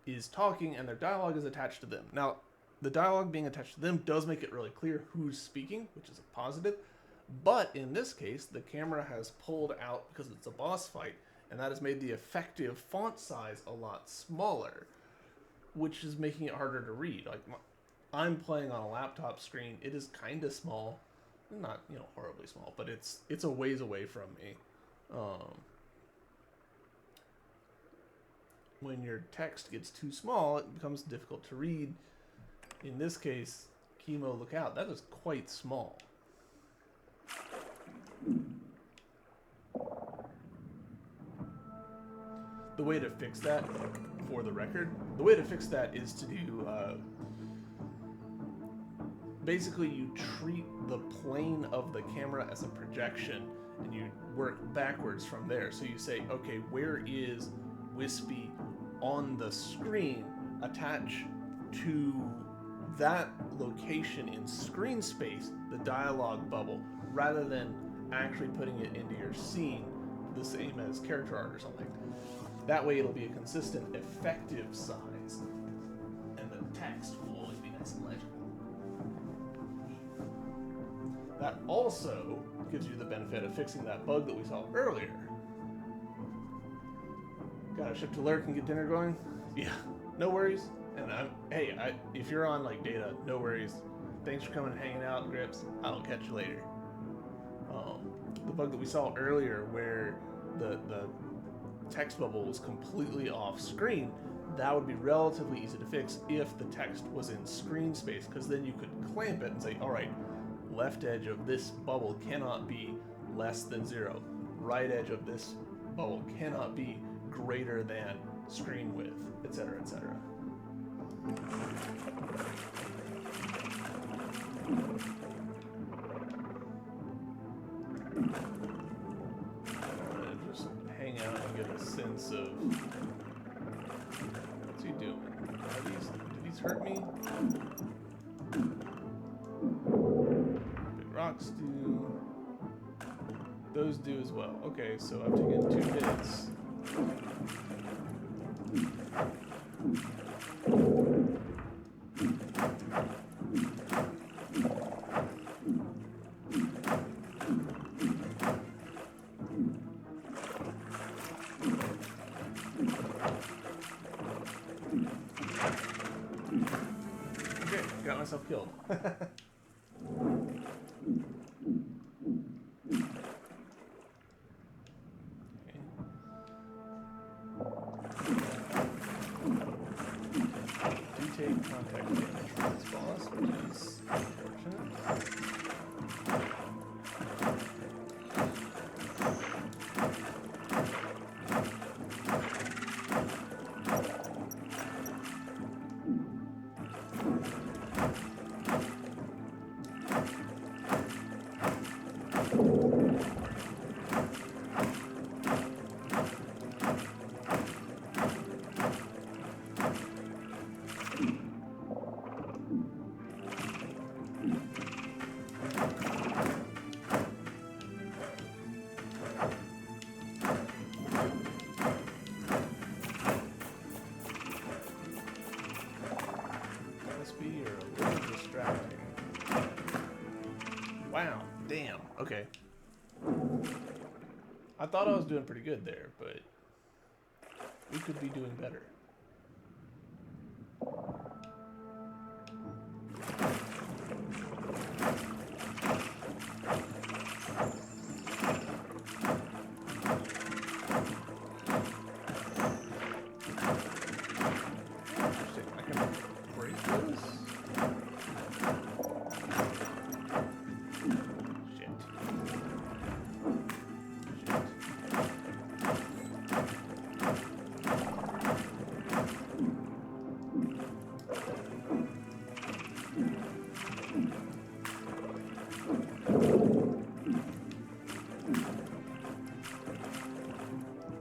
is talking and their dialogue is attached to them. Now, the dialogue being attached to them does make it really clear who's speaking, which is a positive. But in this case, the camera has pulled out because it's a boss fight, and that has made the effective font size a lot smaller, which is making it harder to read. Like, I'm playing on a laptop screen. It is kind of small, not, you know, horribly small, but it's a ways away from me. When your text gets too small, it becomes difficult to read. In this case, Chemo, look out. That is quite small. The way to fix that, for the record, the way to fix that is to do, basically you treat the plane of the camera as a projection, and you work backwards from there. So you say, okay, where is Wispy on the screen? Attach to that location in screen space the dialogue bubble, rather than actually putting it into your scene the same as character art or something. That way it'll be a consistent, effective size, and the text will always be nice and legible. That also gives you the benefit of fixing that bug that we saw earlier. Got a ship to lurk and get dinner going? Yeah, no worries. And if you're on like data, no worries. Thanks for coming and hanging out, Grips. I'll catch you later. The bug that we saw earlier where the text bubble was completely off screen, that would be relatively easy to fix if the text was in screen space, because then you could clamp it and say, all right, left edge of this bubble cannot be less than 0. Right edge of this bubble cannot be greater than screen width, etc., etc. Just hang out and get a sense of what's he doing. Did these hurt me? Big rocks do. Those do as well. Okay, so I've taken 2 hits. Okay, got myself killed. Take contact damage from this boss, which is unfortunate. Wow, damn, okay. I thought I was doing pretty good there, but we could be doing better.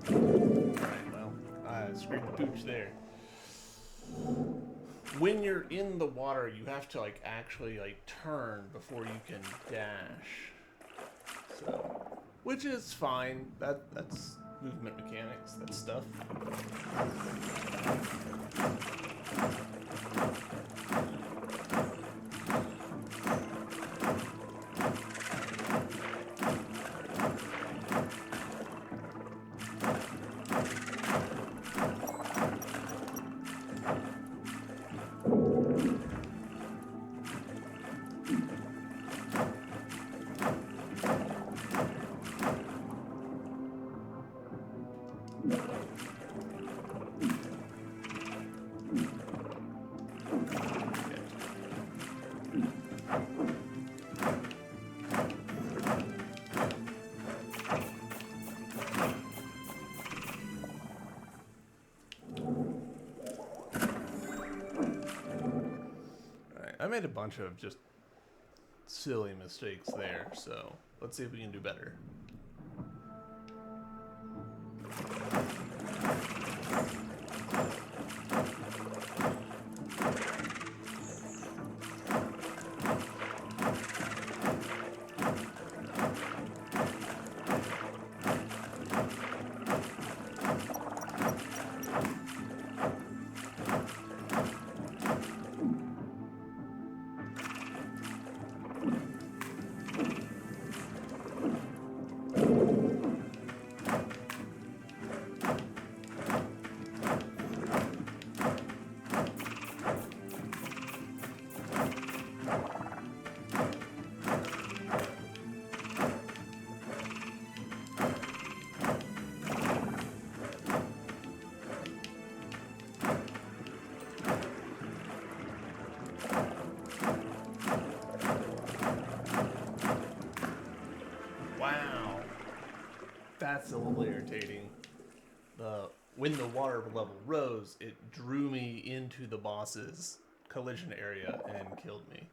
Alright, well, I screwed the pooch there. When you're in the water, you have to like actually like turn before you can dash. So, which is fine. That's movement mechanics. That's stuff. I made a bunch of just silly mistakes there, so let's see if we can do better. Wow, that's a little irritating. When the water level rose, it drew me into the boss's collision area and killed me.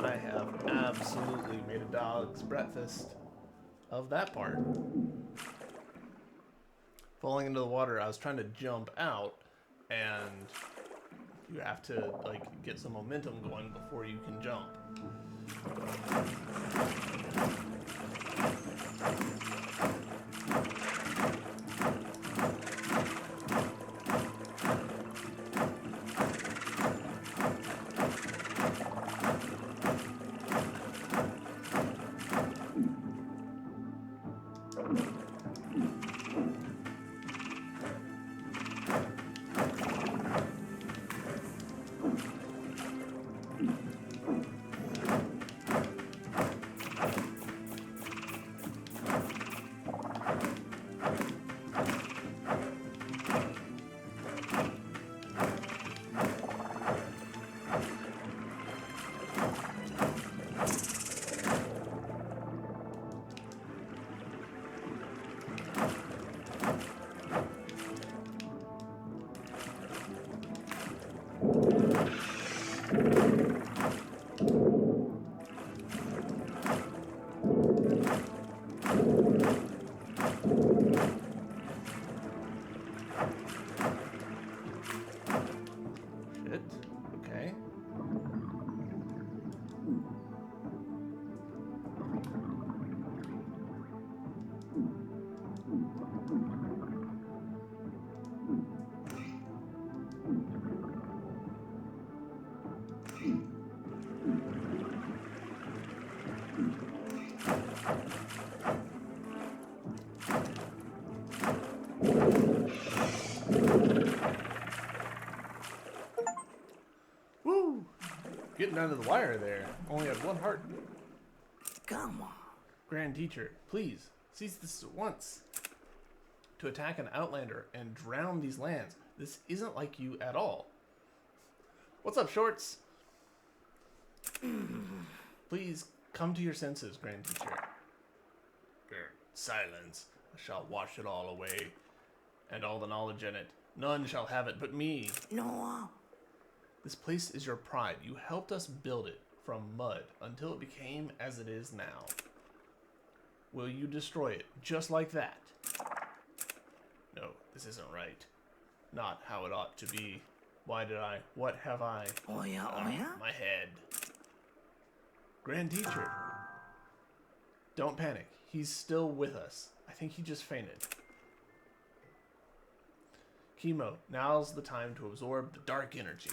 I have absolutely made a dog's breakfast of that part. Falling into the water, I was trying to jump out, and you have to like get some momentum going before you can jump. Shit. Okay. Woo! Getting under the wire there. Only had one heart. Come on. Grand Teacher, please, seize this at once. To attack an outlander and drown these lands. This isn't like you at all. What's up, Shorts? Please, come to your senses, Grand Teacher. Silence. I shall wash it all away. And all the knowledge in it. None shall have it but me. No. This place is your pride. You helped us build it from mud until it became as it is now. Will you destroy it just like that? No, this isn't right. Not how it ought to be. Why did I? What have I? Oh yeah, My head. Grand Teacher. Don't panic. He's still with us. I think he just fainted. Chemo, now's the time to absorb the dark energy.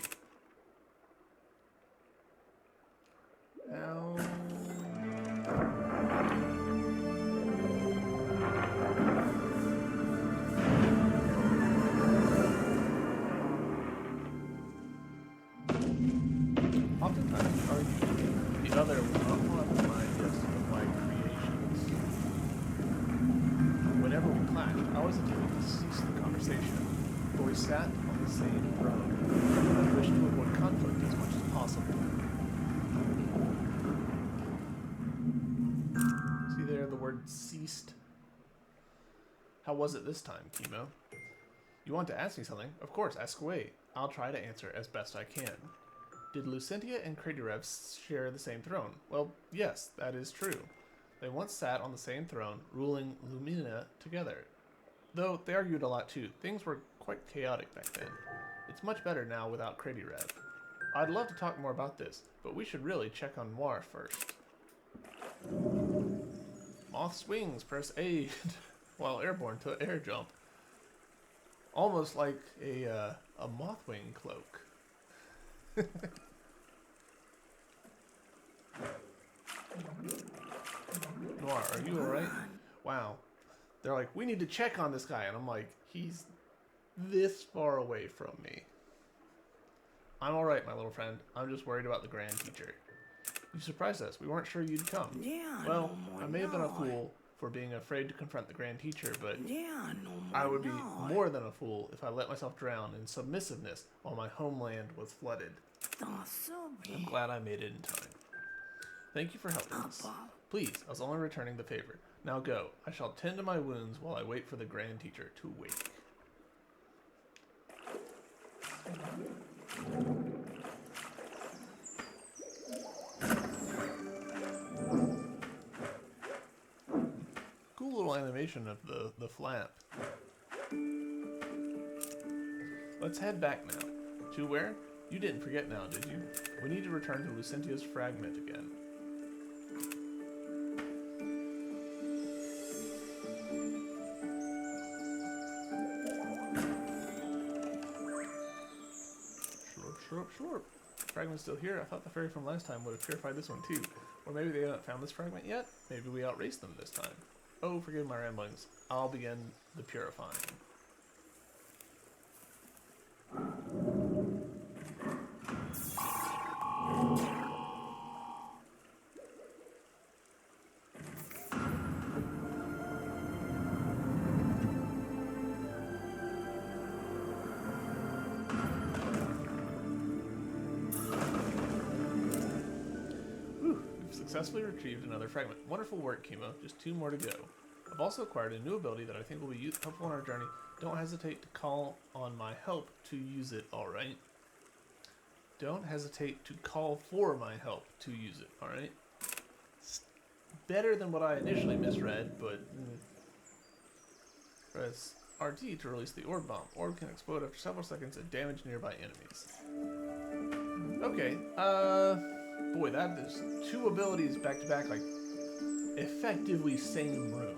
Now... Oftentimes, arguing the other will not want to remind us of my creations. Whenever we clashed, I always attempted to cease the conversation, for we sat on the same throne, and I wished to avoid conflict as much as possible. See there the word ceased? How was it this time, Chemo? You want to ask me something? Of course, ask away. I'll try to answer as best I can. Did Lucentia and Craterev share the same throne? Well, yes, that is true. They once sat on the same throne, ruling Lumina together. Though they argued a lot too. Things were quite chaotic back then. It's much better now without Craterev. I'd love to talk more about this, but we should really check on Moir first. Moth's wings, press A while airborne to air jump. Almost like a Mothwing cloak. Noir, are you alright? Wow. They're like, we need to check on this guy. And I'm like, he's this far away from me. I'm alright, my little friend. I'm just worried about the Grand Teacher. You surprised us. We weren't sure you'd come. Yeah, well, I may have been a fool for being afraid to confront the Grand Teacher, but yeah, I would be more than a fool if I let myself drown in submissiveness while my homeland was flooded. I'm glad I made it in time. Thank you for helping us. Please, I was only returning the favor. Now go. I shall tend to my wounds while I wait for the Grand Teacher to wake. Cool little animation of the flap. Let's head back now. To where? You didn't forget now, did you? We need to return to Lucentia's fragment again. Sure. Fragment's still here. I thought the fairy from last time would have purified this one too. Or maybe they haven't found this fragment yet? Maybe we outraced them this time. Oh, forgive my ramblings. I'll begin the purifying. Successfully retrieved another fragment. Wonderful work, Chemo. Just 2 more to go. I've also acquired a new ability that I think will be helpful on our journey. Don't hesitate to call on my help to use it, alright? Don't hesitate to call for my help to use it, alright? It's better than what I initially misread, but... Press RT to release the orb bomb. Orb can explode after several seconds and damage nearby enemies. Okay, boy, that is 2 abilities back to back, like, effectively same room.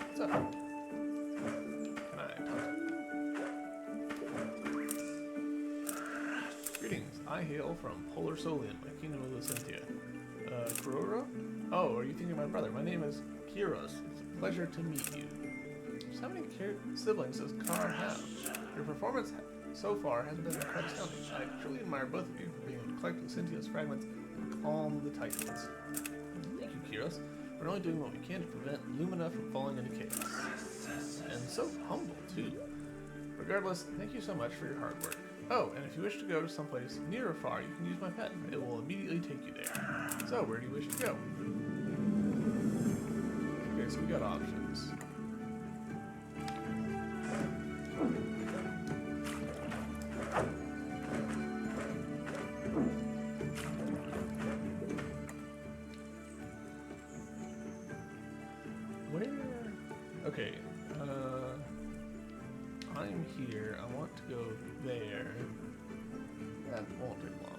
What's up? Can I talk to you? I hail from Polar Solian, my kingdom of Lucentia. Kuroro? Oh, are you thinking of my brother? My name is Kiros. It's a pleasure to meet you. Just how many siblings does Khan have? Your performance so far has been quite astounding. I truly admire both of you for being able to collect Lucentia's fragments and calm the Titans. Thank you, Kiros. We're only doing what we can to prevent Lumina from falling into chaos. And so humble, too. Regardless, thank you so much for your hard work. Oh, and if you wish to go to someplace near or far, you can use my pen. It will immediately take you there. So, where do you wish to go? Okay, so we got options. Where? Okay, I'm here. I want to go there. That won't take long.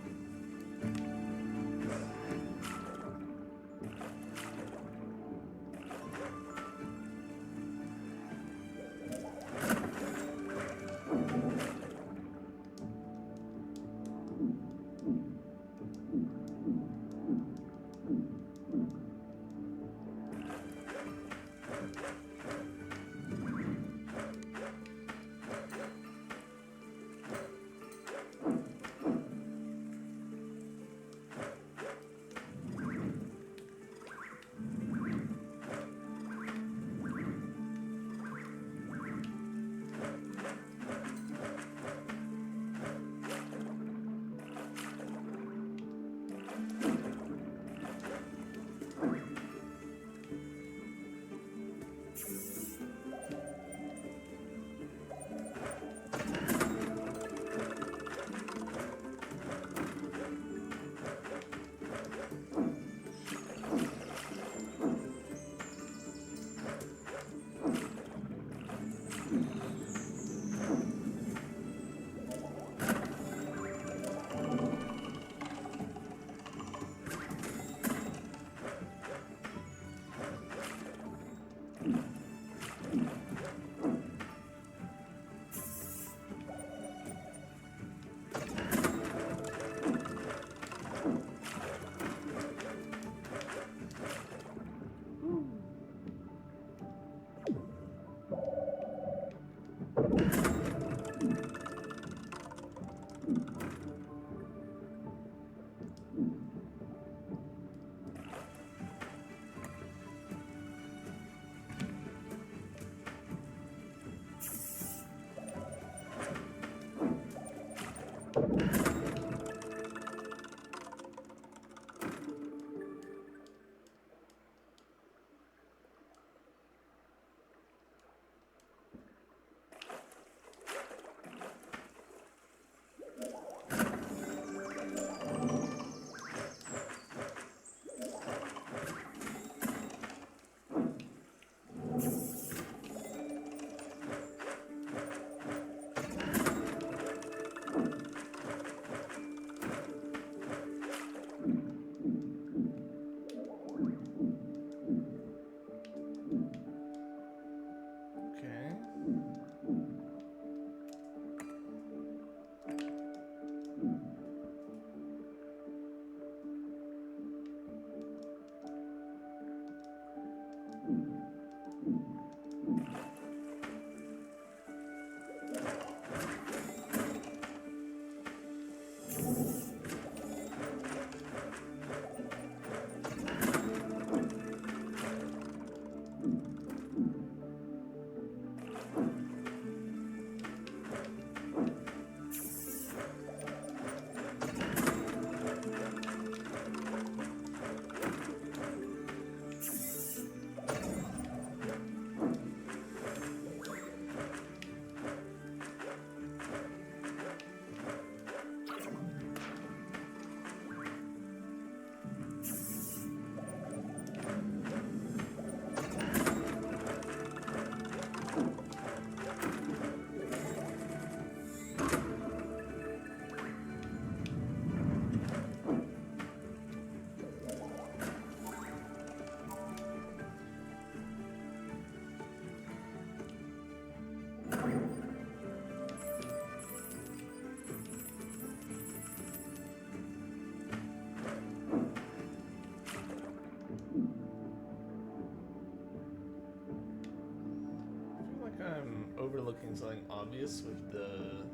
expecting something obvious with the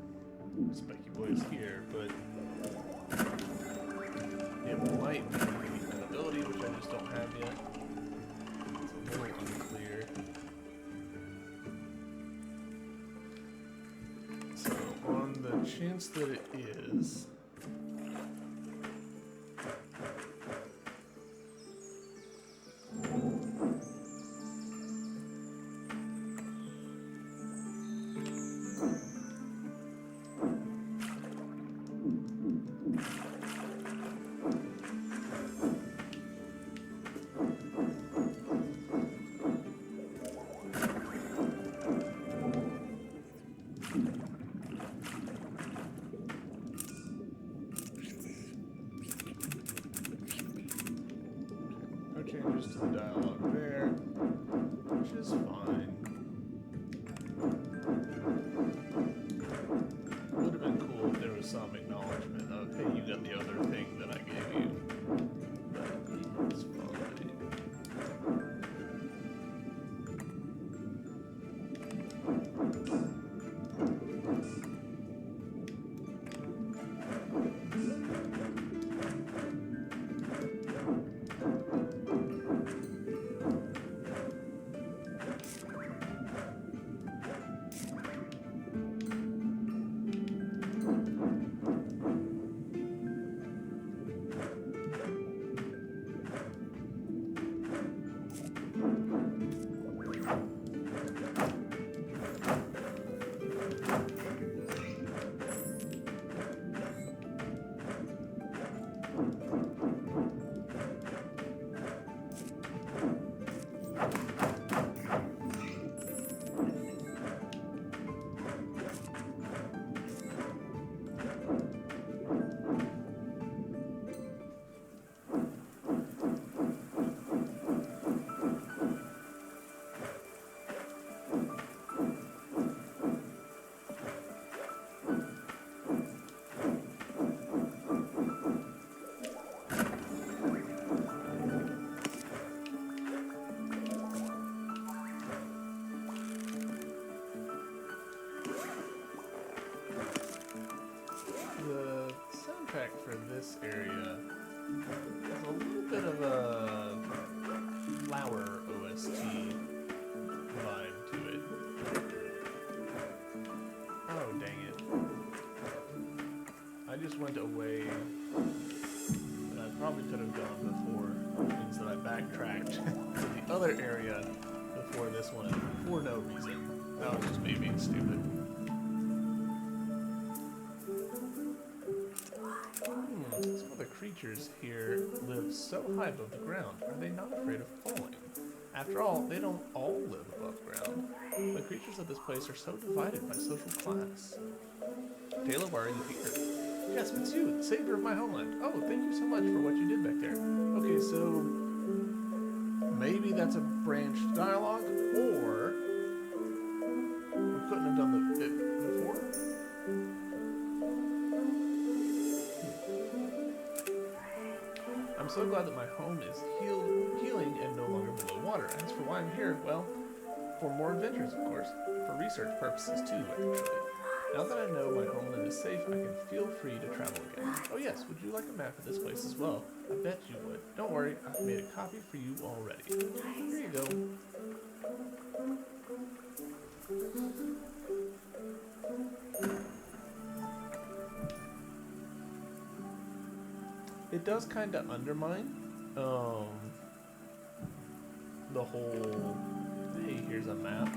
Specky Boys here, but it might be an ability which I just don't have yet. It's a little unclear. So, on the chance that it is, no changes to the dialogue there, which is fine. Would have been cool if there was some acknowledgement of, hey, you got the other thing that I gave you. But it's fine. The soundtrack for this area has a little bit of a flower OST vibe to it. Oh, dang it. I just went away and I probably could have gone before, which means that I backtracked to the other area before this one for no reason. That was just me being stupid. Some of the creatures here live so high above the ground. Are they not afraid of falling? After all, they don't all live above ground. The creatures of this place are so divided by social class. Taylor, why are you here? Yes, it's you, the savior of my homeland. Oh, thank you so much for what you did back there. Okay, so maybe that's a branched dialogue, or we couldn't have done it before. I'm so glad that my home is healing and no longer below water. As for why I'm here, well, for more adventures, of course. For research purposes, too, actually. Now that I know my homeland is safe, I can feel free to travel again. Oh yes, would you like a map of this place as well? I bet you would. Don't worry, I've made a copy for you already. Here you go. It does kind of undermine the whole, hey, here's a map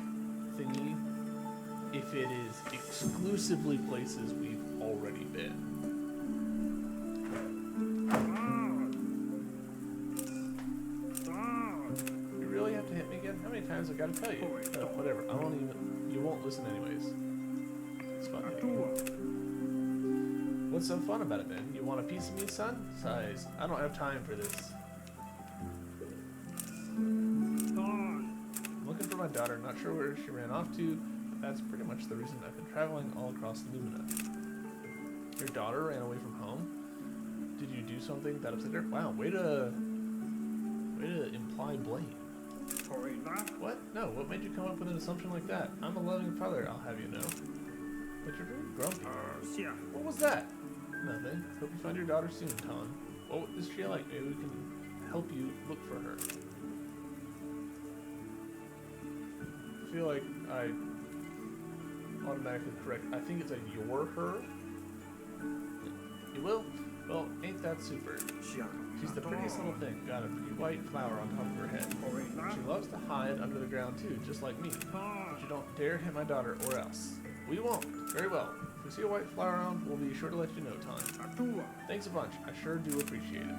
thingy, if it is exclusively places we've already been. You really have to hit me again? How many times I gotta tell you? Whatever, you won't listen anyways. It's fun. What's so fun about it, Ben? You want a piece of me, son? Sighs. I don't have time for this. I'm looking for my daughter, not sure where she ran off to, but that's pretty much the reason I've been traveling all across Lumina. Your daughter ran away from home? Did you do something that upset her? Wow, way to imply blame. What? No, what made you come up with an assumption like that? I'm a loving father, I'll have you know. But you're very grumpy. What was that? Nothing. Hope you find your daughter soon, Ton. What is she like? Maybe we can help you look for her. I feel like I automatically correct. I think it's a you're her. You will? Well, ain't that super? She's the prettiest little thing. Got a pretty white flower on top of her head. She loves to hide under the ground too, just like me. But you don't dare hit my daughter or else. We won't. Very well. If we see a white flower around, we'll be sure to let you know, Ton. Thanks a bunch. I sure do appreciate it.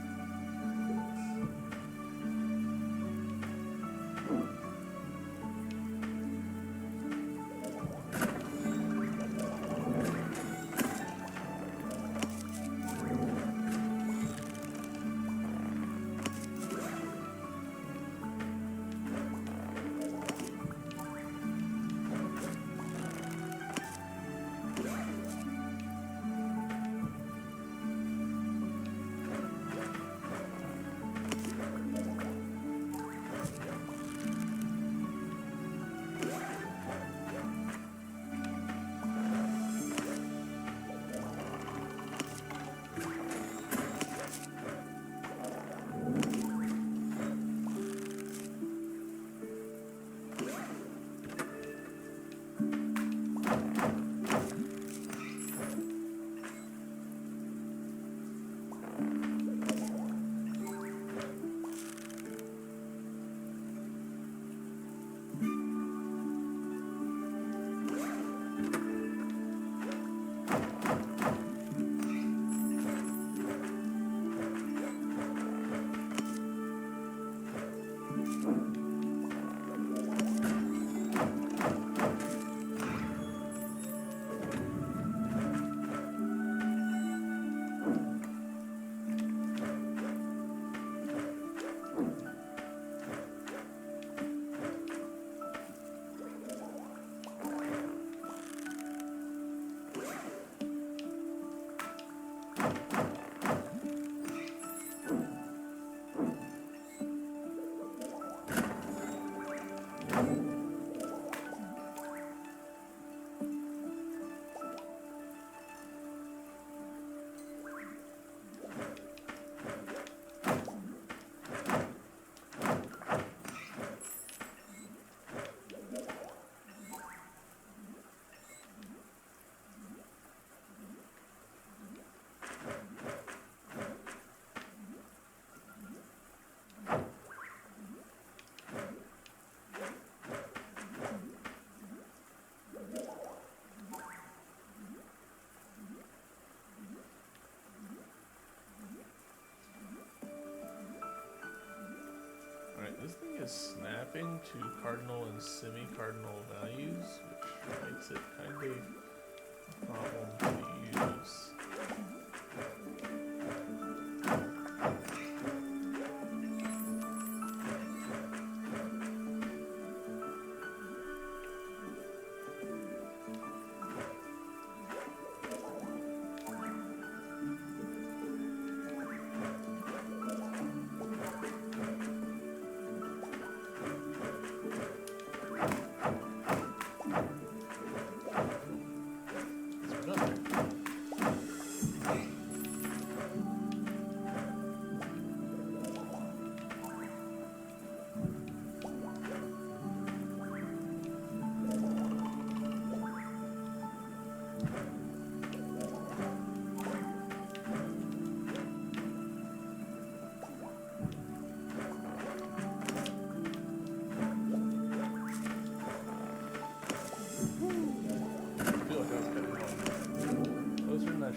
This thing is snapping to cardinal and semi-cardinal values, which makes it kind of a problem to use.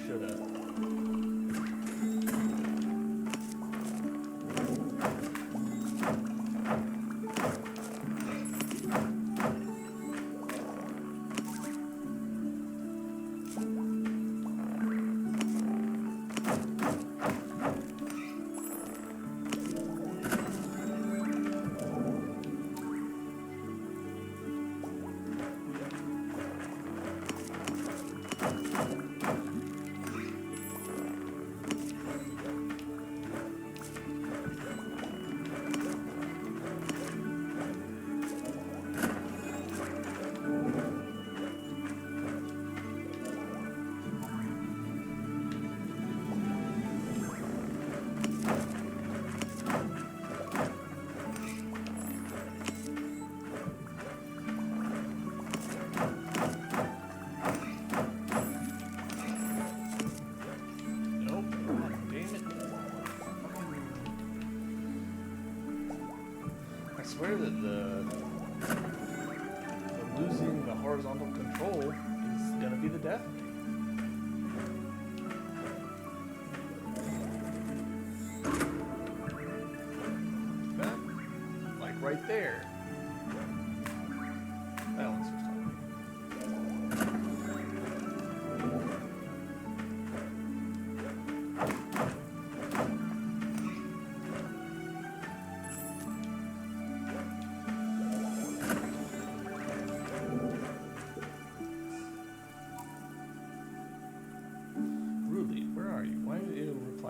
Should have. swear that the losing the horizontal control is gonna be the death of me. That, like right there. That one's just talking.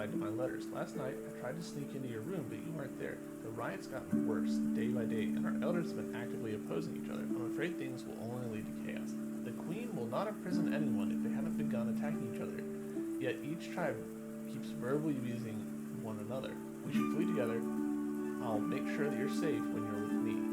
To my letters. Last night, I tried to sneak into your room, but you weren't there. The riot's gotten worse, day by day, and our elders have been actively opposing each other. I'm afraid things will only lead to chaos. The Queen will not imprison anyone if they haven't begun attacking each other. Yet each tribe keeps verbally abusing one another. We should flee together. I'll make sure that you're safe when you're with me.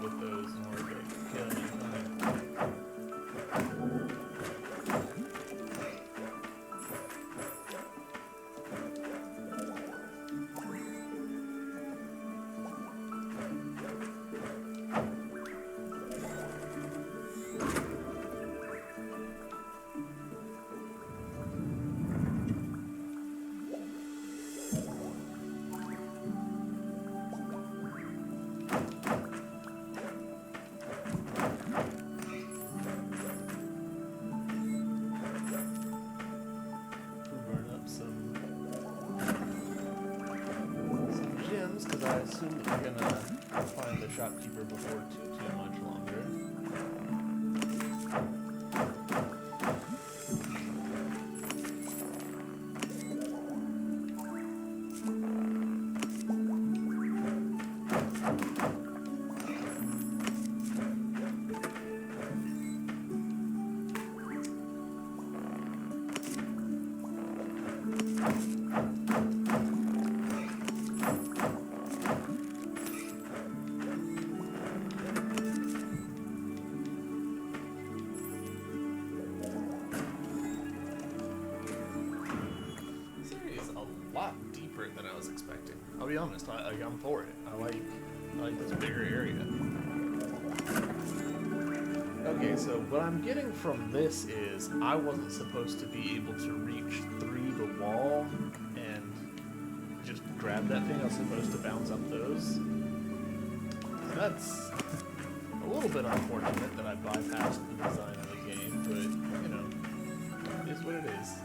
With those in order to kill them in time. Because I assume that we're gonna find the shopkeeper before too much longer. Than I was expecting. I'll be honest, I'm for it. I like this bigger area. Okay, so what I'm getting from this is I wasn't supposed to be able to reach through the wall and just grab that thing. I was supposed to bounce up those. So that's a little bit unfortunate that I bypassed the design of the game, but you know, it is what it is.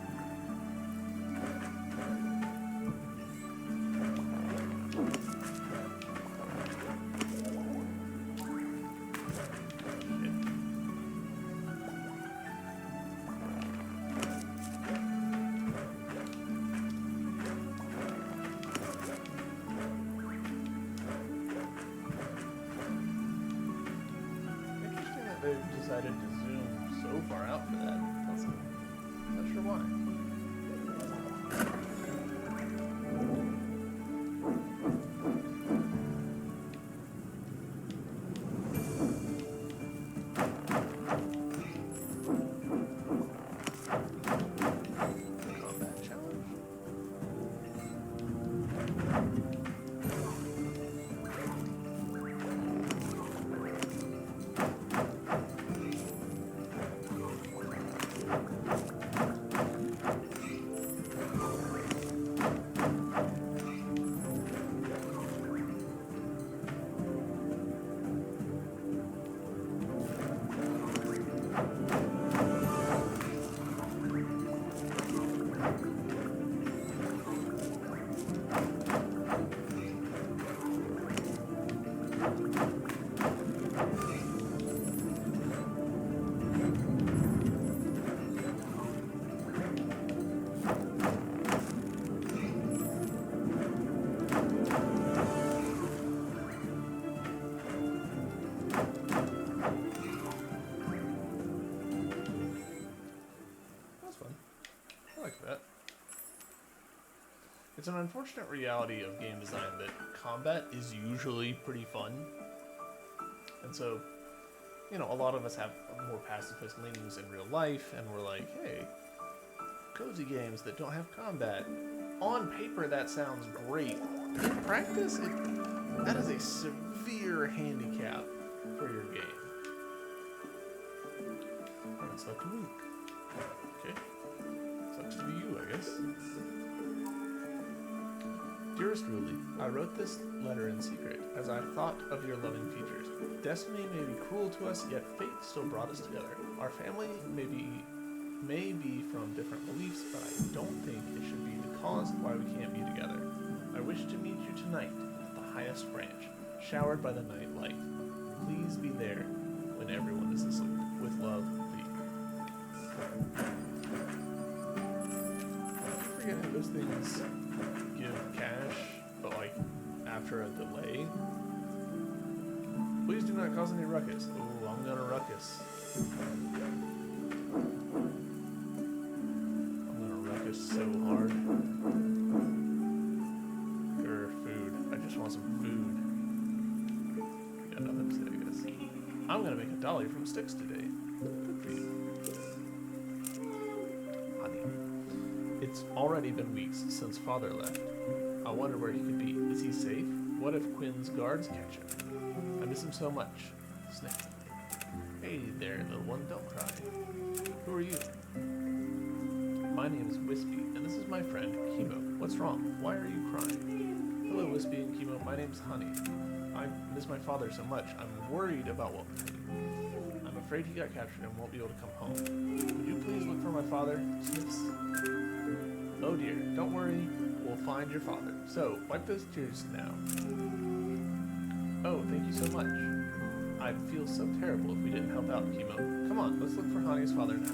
They've decided to zoom so far out for that puzzle. Not sure why. Combat challenge? That's fun. I like that. It's an unfortunate reality of game design that combat is usually pretty fun. And so, you know, a lot of us have more pacifist leanings in real life, and we're like, hey, cozy games that don't have combat. On paper, that sounds great. In practice, that is a severe handicap for your game. And it's like a week. Okay. Sucks to be you, I guess. Dearest Ruli, I wrote this letter in secret, as I thought of your loving features. Destiny may be cruel to us, yet fate still brought us together. Our family may be from different beliefs, but I don't think it should be the cause why we can't be together. I wish to meet you tonight at the highest branch, showered by the night light. Please be there when everyone is asleep. With love, Lee. I forget how those things give cash, but like after a delay. Please do not cause any ruckus. Oh, I'm gonna ruckus. I'm gonna ruckus so hard. Food. I just want some food. Got nothing to say, I guess. I'm gonna make a dolly from sticks today. Good for you. Honey. It's already been weeks since Father left. I wonder where he could be. Is he safe? What if Quinn's guards catch him? I miss him so much. Sniff. Hey there, little one, don't cry. Who are you? My name is Wispy, and this is my friend, Chemo. What's wrong? Why are you crying? Hello, Wispy and Chemo. My name's Honey. I miss my father so much. I'm worried about what will happen. I'm afraid he got captured and won't be able to come home. Would you please look for my father? Sniffs. Oh dear, don't worry. We'll find your father. So, wipe those tears now. Oh, thank you so much. I'd feel so terrible if we didn't help out, Chemo. Come on, let's look for Honey's father now.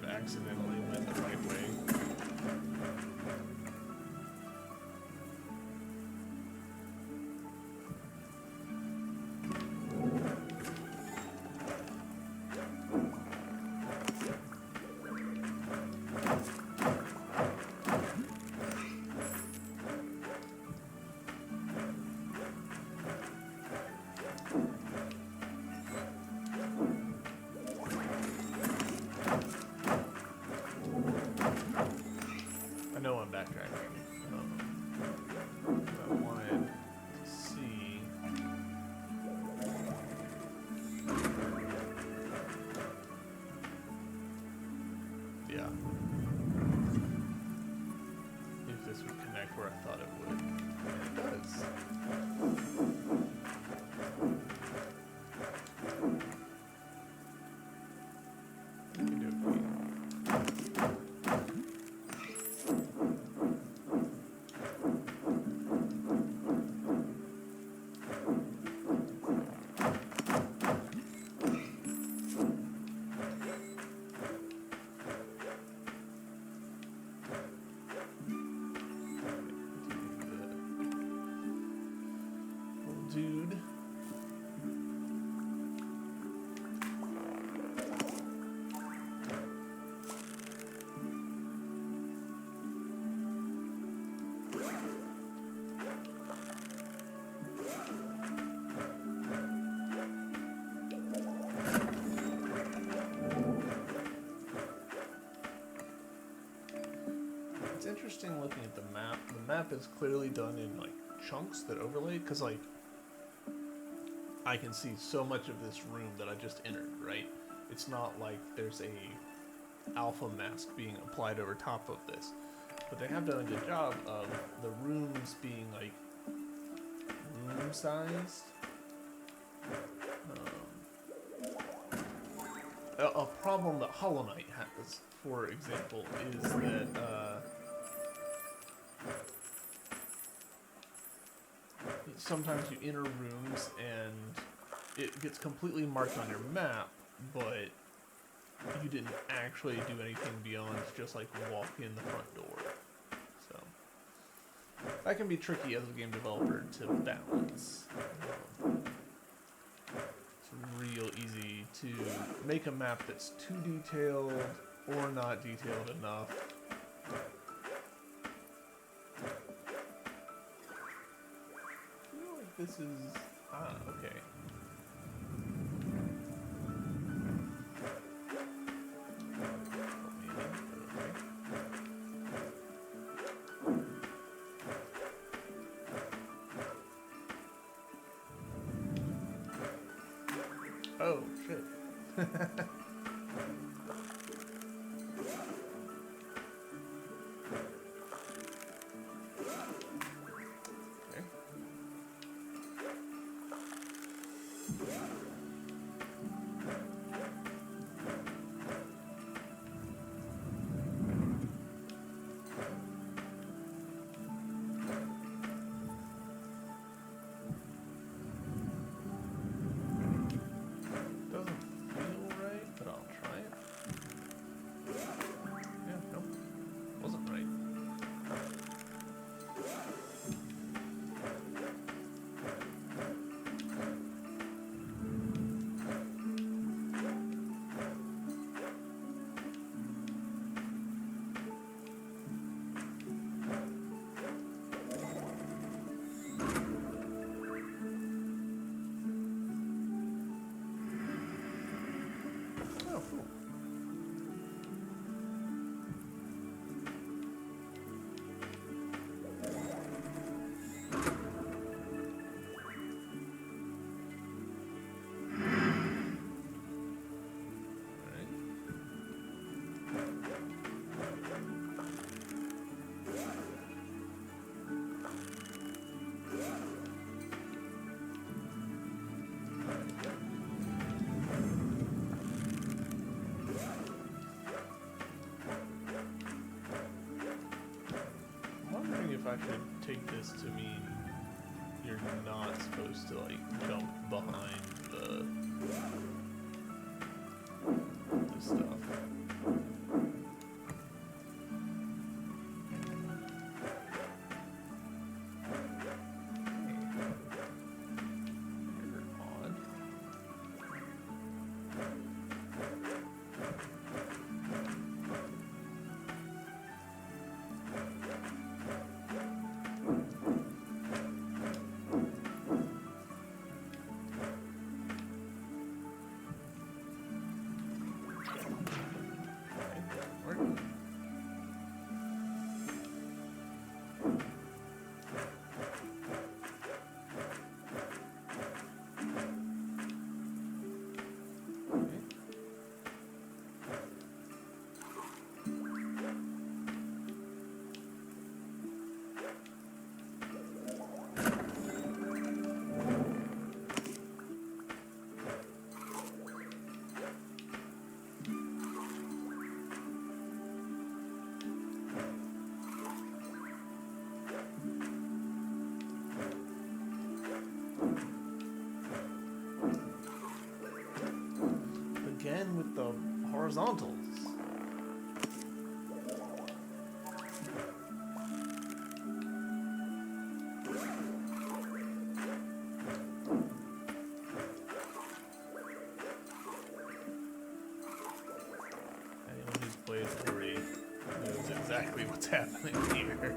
Accidentally went the right way. yeah. If this would connect where I thought it would. It does. Dude. It's interesting looking at the map. The map is clearly done in like chunks that overlay, because like I can see so much of this room that I just entered, right? It's not like there's a alpha mask being applied over top of this. But they have done a good job of the rooms being like room sized. A problem that Hollow Knight has, for example, is that sometimes you enter rooms and it gets completely marked on your map, but you didn't actually do anything beyond just like walk in the front door. So that can be tricky as a game developer to balance. It's real easy to make a map that's too detailed or not detailed enough. I feel like this is... okay. Oh, shit. I should take this to mean you're not supposed to like jump behind the stuff. horizontals. Anyone who's played Faerie knows exactly what's happening here.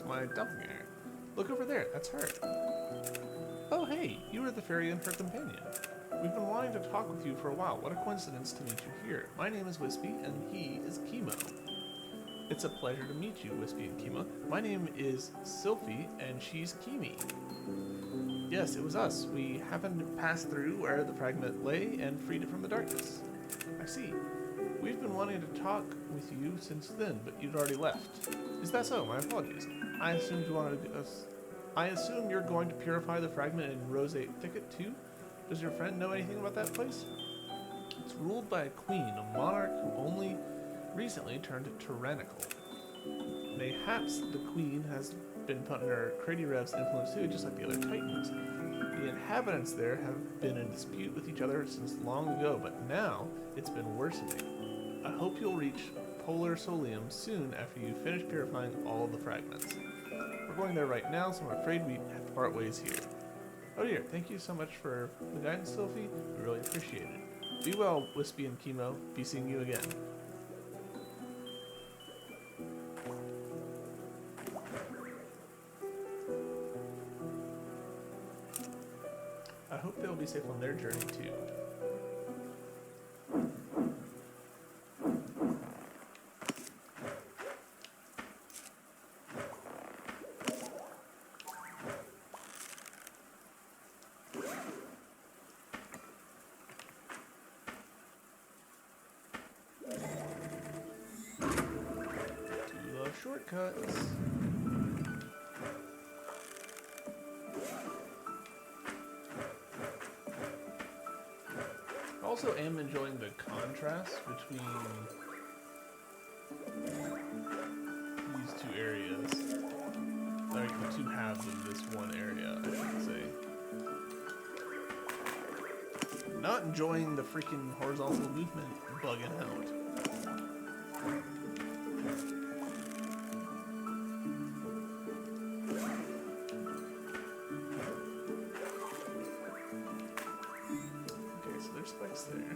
My doppelganger. Look over there, that's her. Oh hey, you are the fairy and her companion. We've been wanting to talk with you for a while. What a coincidence to meet you here. My name is Wispy and he is Chemo. It's a pleasure to meet you, Wispy and Chemo. My name is Sylphie and she's Kimi. Yes, it was us. We happened to pass through where the fragment lay and freed it from the darkness. I see. We've been wanting to talk with you since then, but you'd already left. Is that so? My apologies. I assumed you wanted to. I assume you're going to purify the fragment in Roseate Thicket too. Does your friend know anything about that place? It's ruled by a queen, a monarch who only recently turned tyrannical. Mayhaps the queen has been put under Cradyrev's influence too, just like the other titans. The inhabitants there have been in dispute with each other since long ago, but now it's been worsening. I hope you'll reach Polar Solium soon after you finish purifying all of the fragments. We're going there right now, so I'm afraid we have to part ways here. Oh dear, thank you so much for the guidance, Sophie. We really appreciate it. Be well, Wispy and Chemo. Be seeing you again. I hope they'll be safe on their journey too. Shortcuts. I also am enjoying the contrast between these two areas. Like the two halves of this one area, I should say. Not enjoying the freaking horizontal movement bugging out. Spikes there.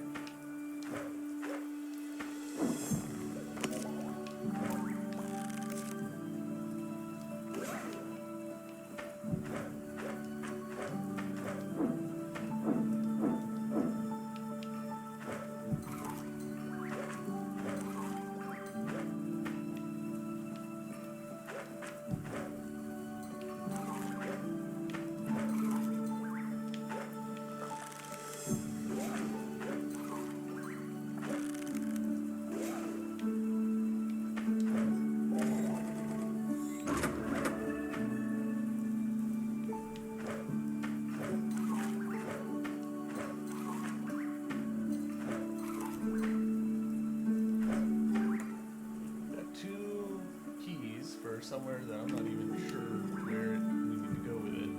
Somewhere that I'm not even sure where we need to go with it.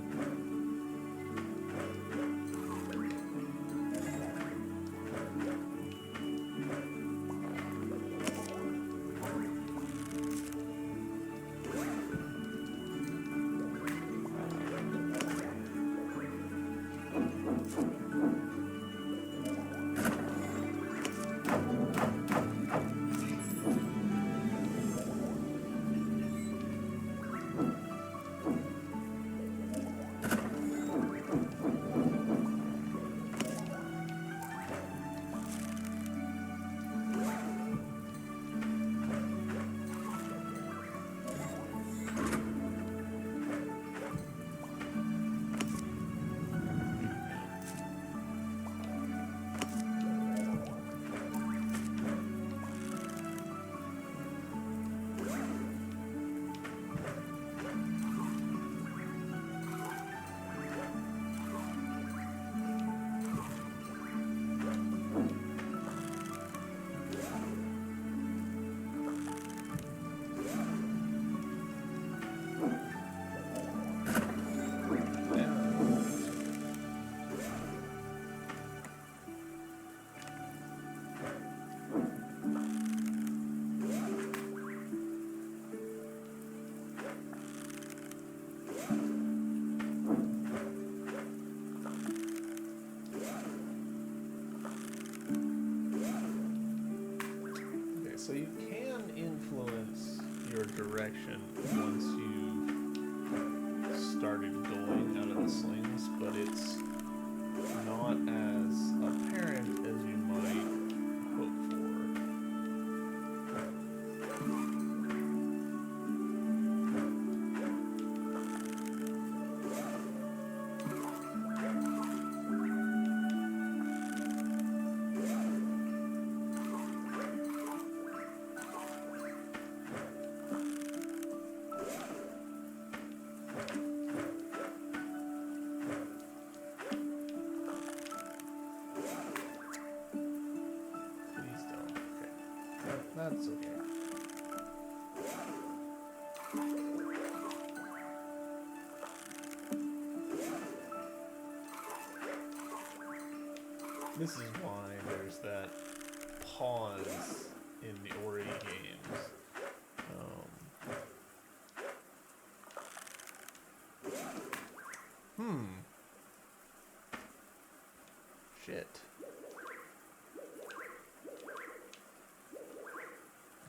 So you can influence your direction once you've started going out of the slings, but it's not as apparent as you might hope for. That's okay. This is why there's that pause in the Ori games. Shit.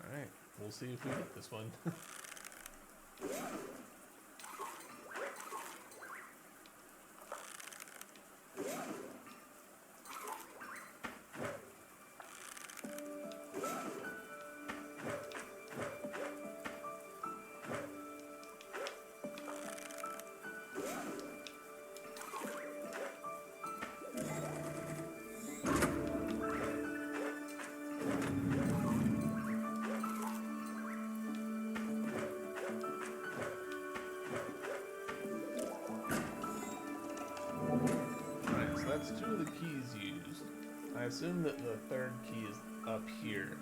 Alright, we'll see if we get this one. That's two of the keys used. I assume that the third key is up here.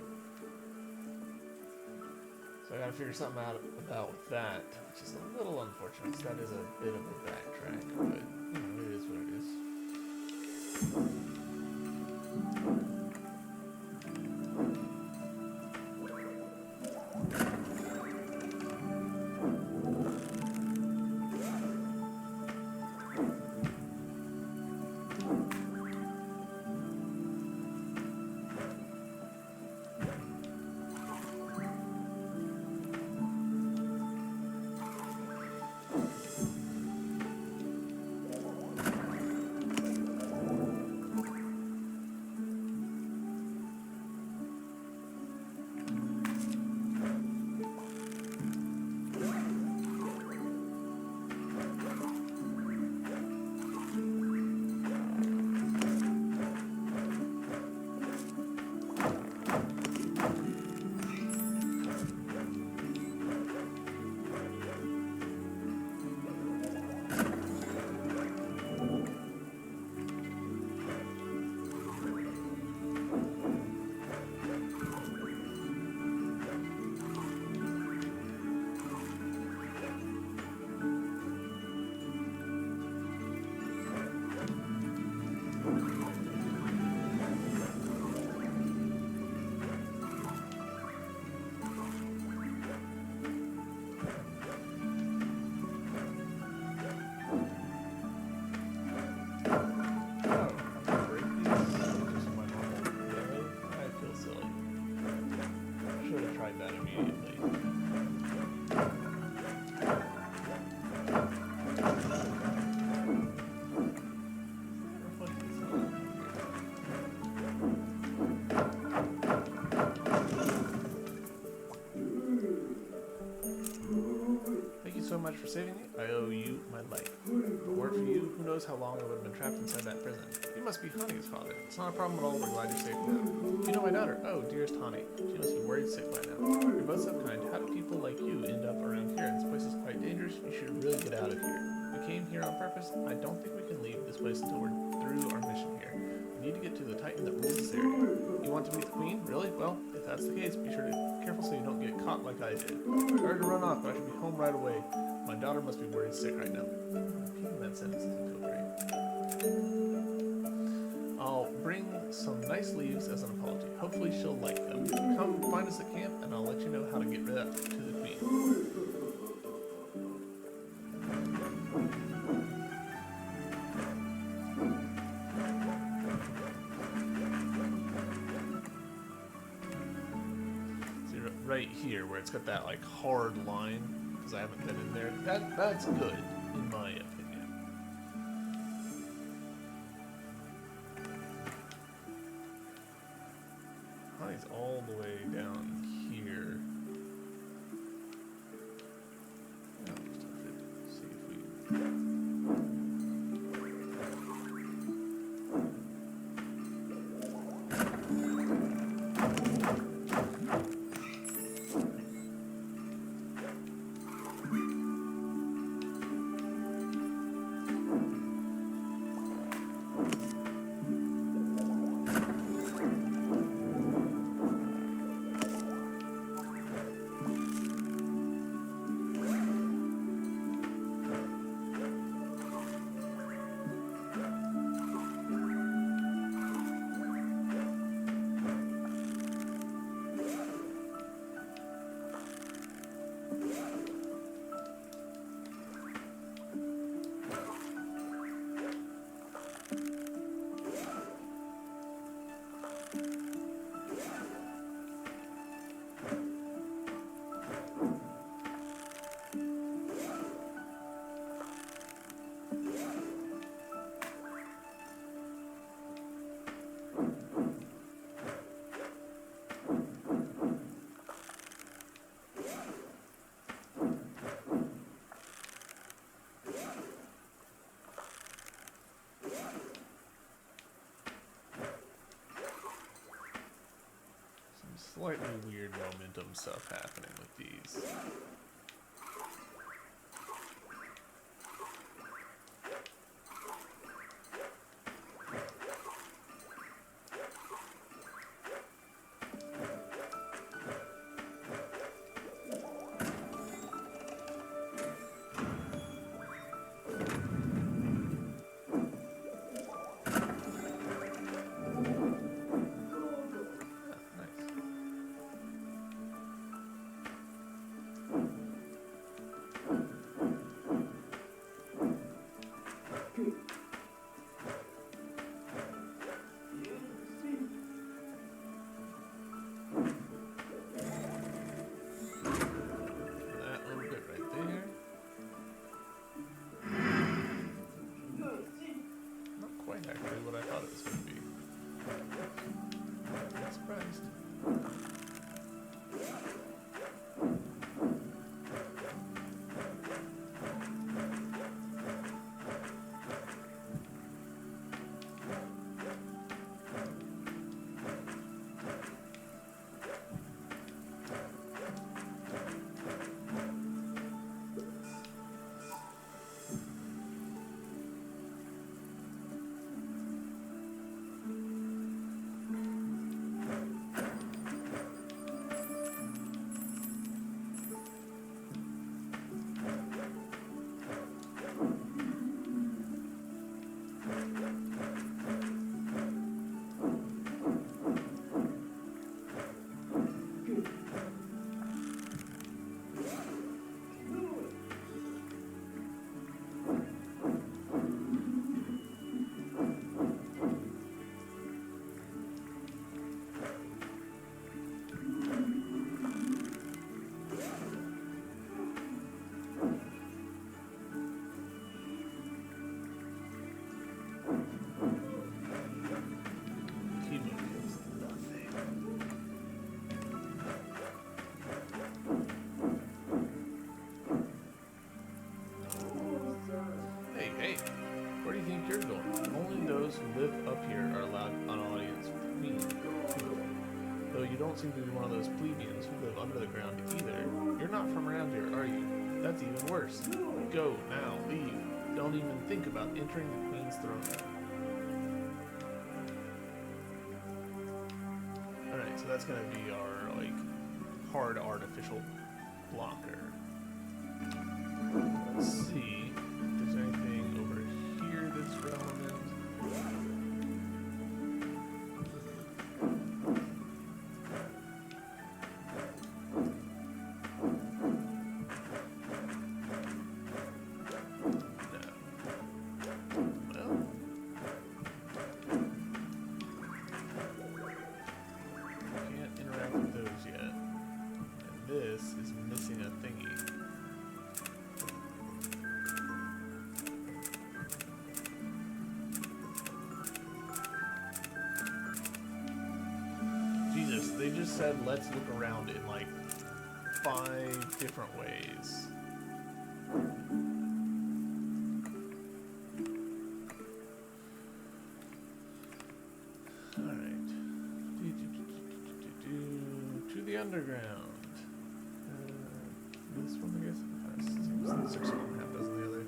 So I gotta figure something out about that, which is a little unfortunate, because that is a bit of a backtrack, but you know, it is what it is. So much for saving me. I owe you my life. If it weren't for you, who knows how long I would have been trapped inside that prison. You must be Honey's father. It's not a problem at all. We're glad you're safe now. You know my daughter. Oh, dearest Honey. She must be worried sick by now. You're both so kind. How do people like you end up around here? This place is quite dangerous. You should really get out of here. We came here on purpose. I don't think we can leave this place until we're through our mission here. We need to get to the Titan that rules this area. You want to meet the Queen? Really? Well, if that's the case, be sure to be careful so you don't get caught like I did. Sorry to run off, but I should be home right away. My daughter must be worried sick right now. Repeating that sentence doesn't feel great. I'll bring some nice leaves as an apology. Hopefully she'll like them. Come find us at camp, and I'll let you know how to get rid of to the Queen. right here where it's got that like hard line, because I haven't been in there. That's good, in my opinion. Honey's all the way down here. See if we. Slightly weird momentum stuff happening with these. Who live up here are allowed an audience with me. Though you don't seem to be one of those plebeians who live under the ground either. You're not from around here, are you? That's even worse. Go, now, leave. Don't even think about entering the Queen's throne room. Alright, so that's gonna be our, like, hard artificial blocker. Let's see if there's anything over here that's relevant. this is missing a thingy. Jesus, they just said let's look around in like 5 different ways. Alright. To the underground. This one, I guess. Seems there's one half dozen the other.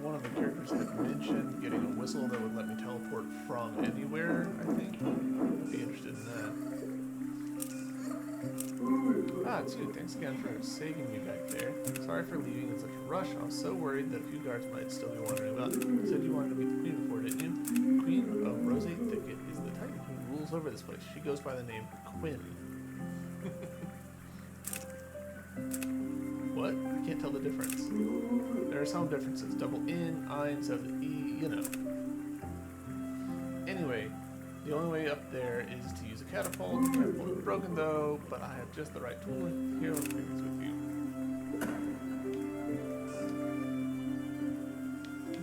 One of the characters had mentioned getting a whistle that would let me teleport from anywhere, I think. I'd be interested in that. Ah, it's you. Thanks again for saving me back there. Sorry for leaving in such a rush. I was so worried that a few guards might still be wandering about. You said you wanted to meet the Queen before, didn't you? Queen of Rose Thicket is the Titan who rules over this place. She goes by the name Quinn. What? I can't tell the difference. There are some differences. Double N, I instead of the E, you know. Anyway, the only way up there is to use a catapult. The catapult is broken though, but I have just the right tool here. Let's take this with you.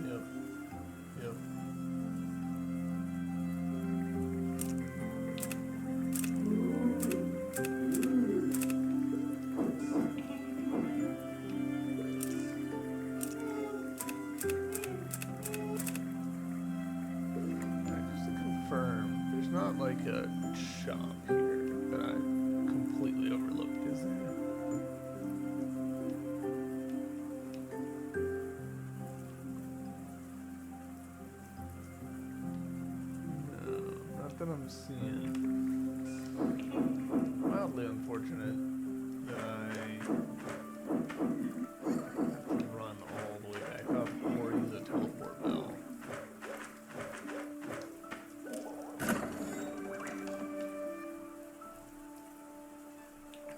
Yep. Yep. There's not like a shop here that I completely overlooked, is there? No, not that I'm seeing. Mildly unfortunate that I have to run all the way back up or use a teleport bell.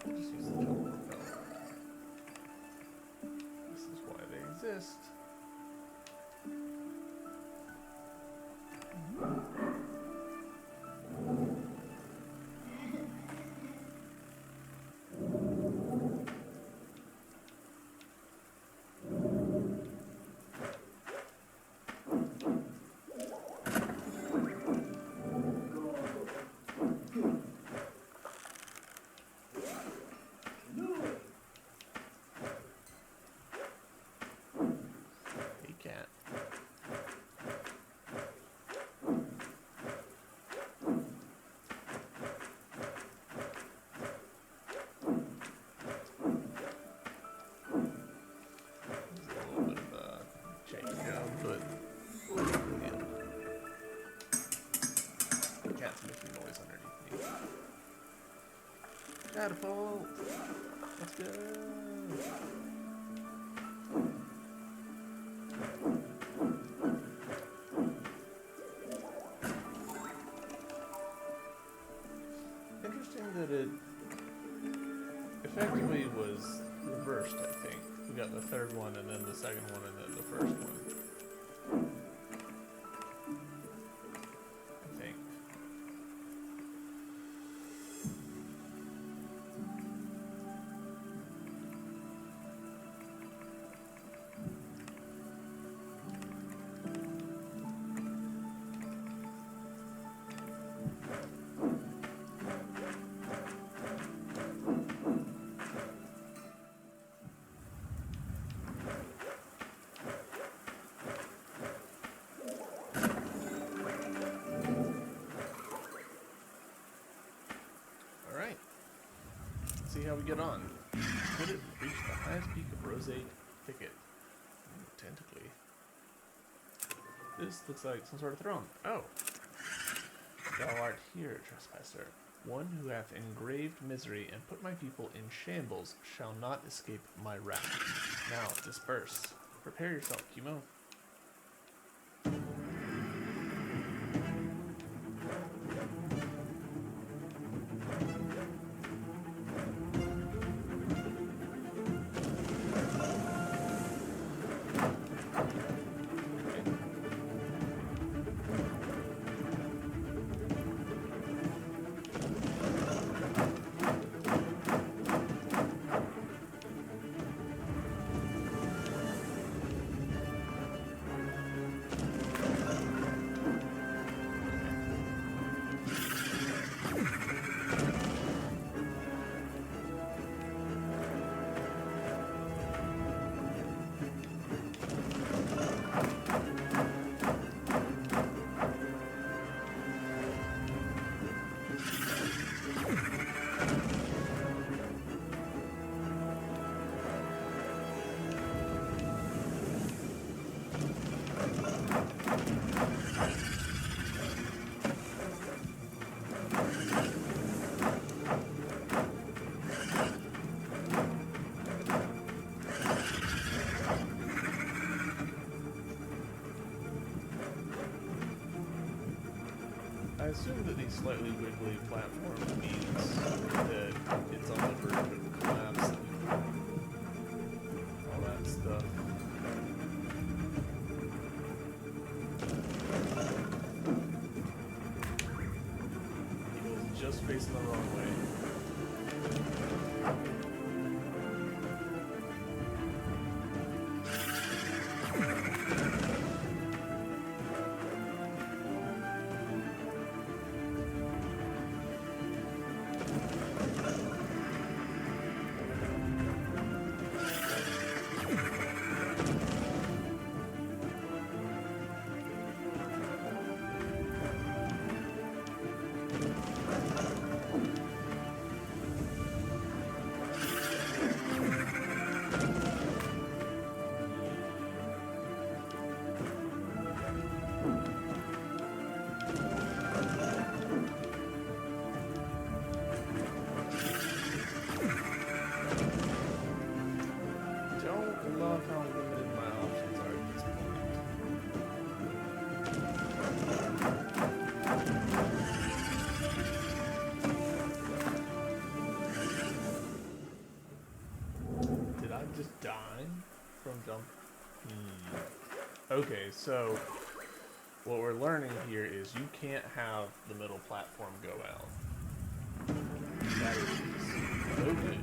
Just use the teleport bell. This is why they exist. Catapult! Let's go! Interesting that it effectively was reversed, I think. We got the third one, and then the second one, and then the first one. See how we get on. Could it reach the highest peak of Rose Thicket? Tentacly. This looks like some sort of throne. Oh. Thou art here, trespasser. One who hath engraved misery and put my people in shambles shall not escape my wrath. Now disperse. Prepare yourself, Kimo. I assume that the slightly wiggly platform means that it's on the verge of collapse and all that stuff. Eagle's just facing the wrong way. Don't love how limited my options are at this point. Did I just die from jump? Okay, so what we're learning here is you can't have the middle platform go out. That is so good.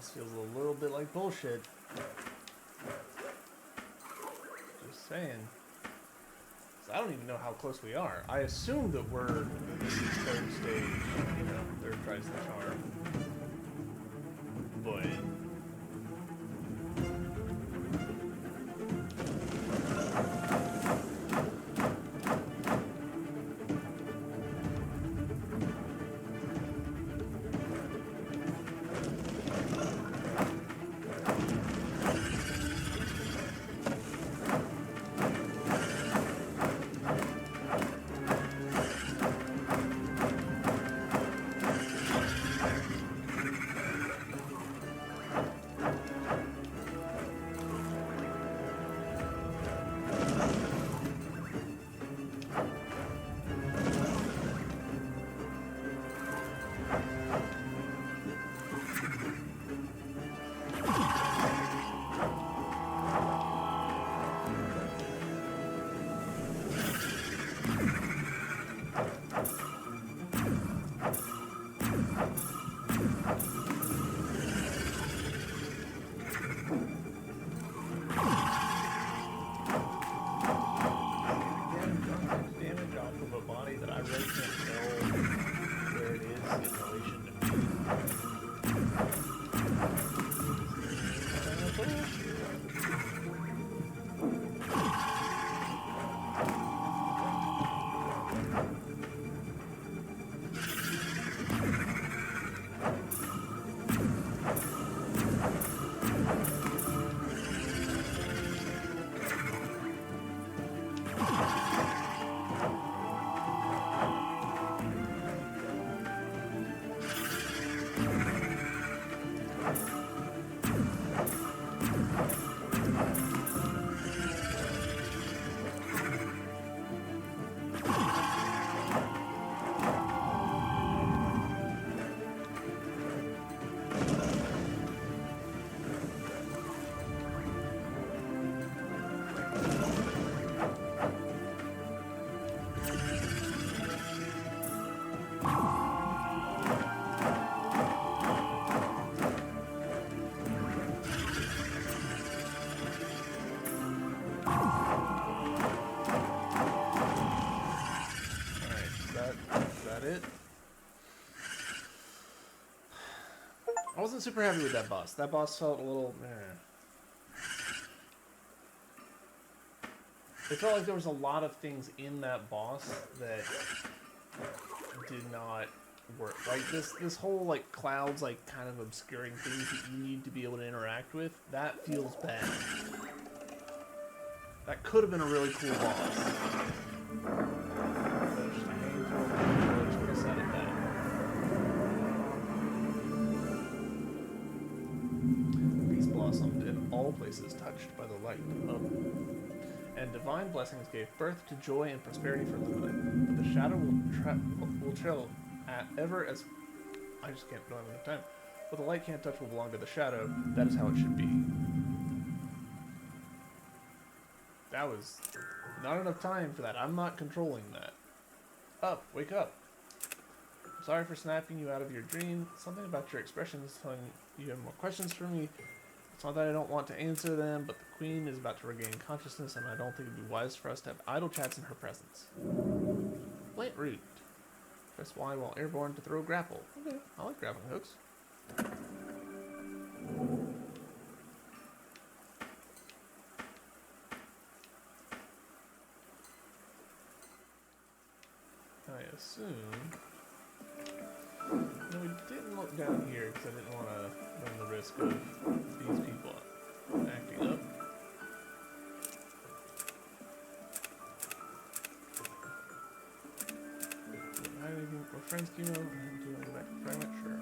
boss feels a little bit like bullshit. Just saying. I don't even know how close we are. I assume that we're this is third stage, you know, third tries the charm. But damage off of a body that I really can't tell where it is in relation to me. I wasn't super happy with that boss. That boss felt a little It felt like there was a lot of things in that boss that did not work. Like this whole like clouds like kind of obscuring things that you need to be able to interact with, that feels bad. That could have been a really cool boss. Blossomed in all places touched by the light of, and divine blessings gave birth to joy and prosperity for Lumina. But the shadow will trail at ever as I just can't don't have enough time. What the light can't touch will belong to the shadow. That is how it should be. That was not enough time for that. I'm not controlling that. Up, wake up. I'm sorry for snapping you out of your dream. Something about your expressions telling you have more questions for me. It's not that I don't want to answer them, but the Queen is about to regain consciousness, and I don't think it'd be wise for us to have idle chats in her presence. Plant root. Press Y while airborne to throw grapple. Okay, I like grappling hooks. I assume... No, we didn't look down here because I didn't want to run the risk of these people acting up. We're friends, Kimo. Do you want to go back to Fragment? Sure.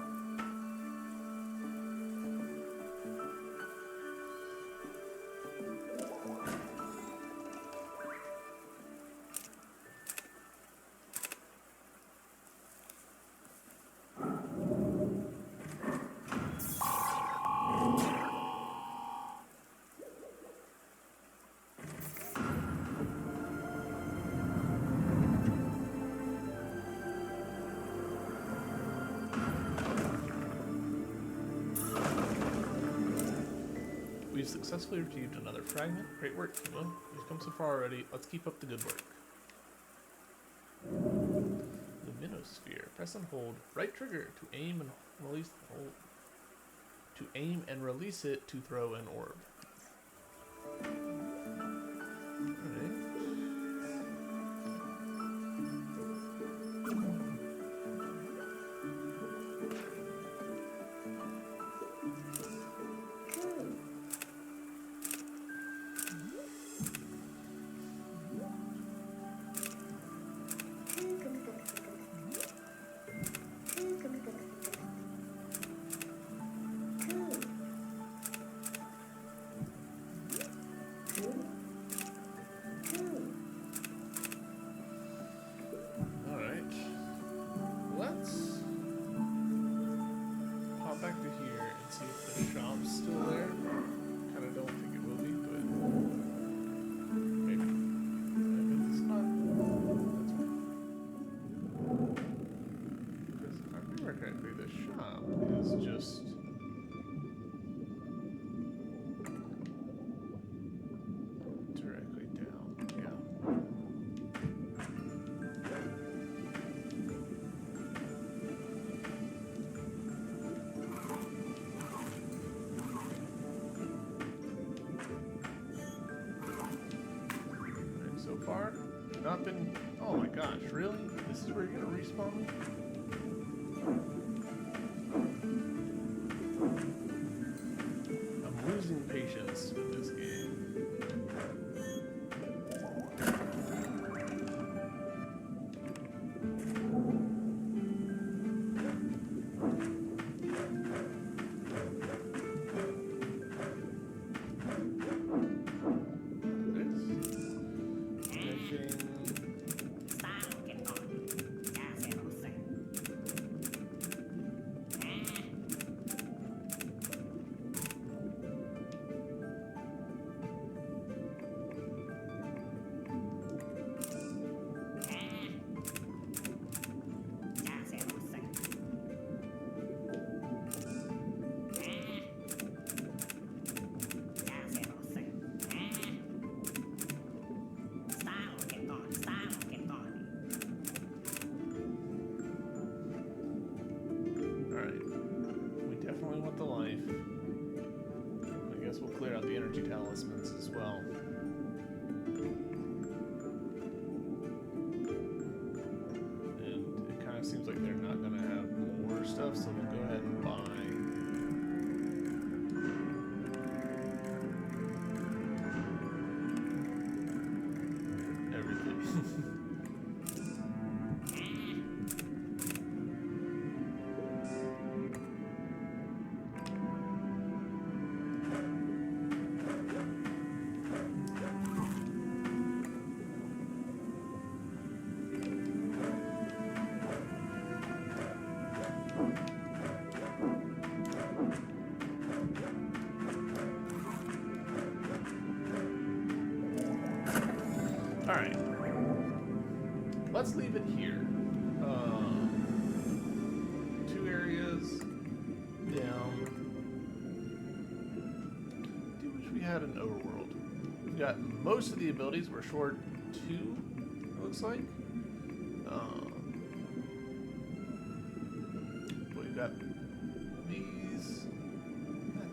We've successfully retrieved another fragment. Great work, Kimo. We've come so far already. Let's keep up the good work. Luminosphere. Press and hold right trigger to aim and release the hold. To aim and release it to throw an orb. Alright. Alright. Let's pop back to here and see if the shop's still there. Kinda don't think it will be, but maybe. If it's not, that's fine. Because if I remember correctly, the shop is just directly down. Yeah. So far, not been. Oh my gosh, really? This is where you're gonna respawn me? I'm losing patience with this game. The life. I guess we'll clear out the energy talismans as well. And it kind of seems like they're not going to have more stuff, so we'll go ahead and buy everything. Alright, let's leave it here. 2 areas down. I do wish we had an overworld. We've got most of the abilities. We're short 2, it looks like. We've got these.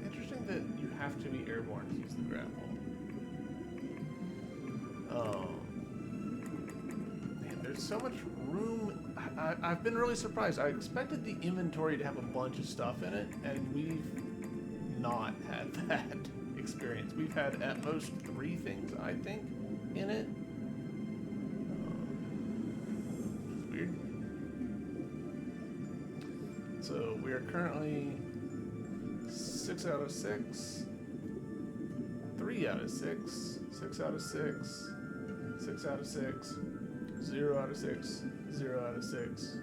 Interesting that you have to be airborne to use the grapple. Man, there's so much room. I've been really surprised. I expected the inventory to have a bunch of stuff in it, and we've not had that experience. We've had at most 3 things, I think, in it. It's weird. So we are currently 6 out of 6, 3 out of 6, 6 out of 6, 6 out of 6, 0 out of 6, 0 out of 6,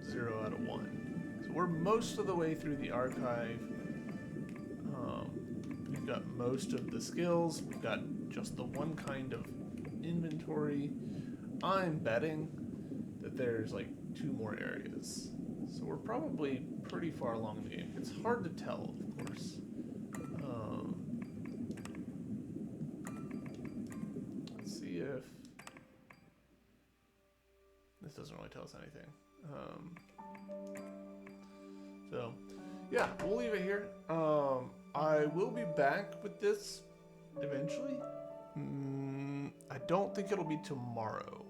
0 out of 1. So we're most of the way through the archive. We've got most of the skills. We've got just the one kind of inventory. I'm betting that there's like 2 more areas. So we're probably pretty far along in the game. It's hard to tell, of course. this doesn't really tell us anything. So, yeah, we'll leave it here. I will be back with this eventually. I don't think it'll be tomorrow.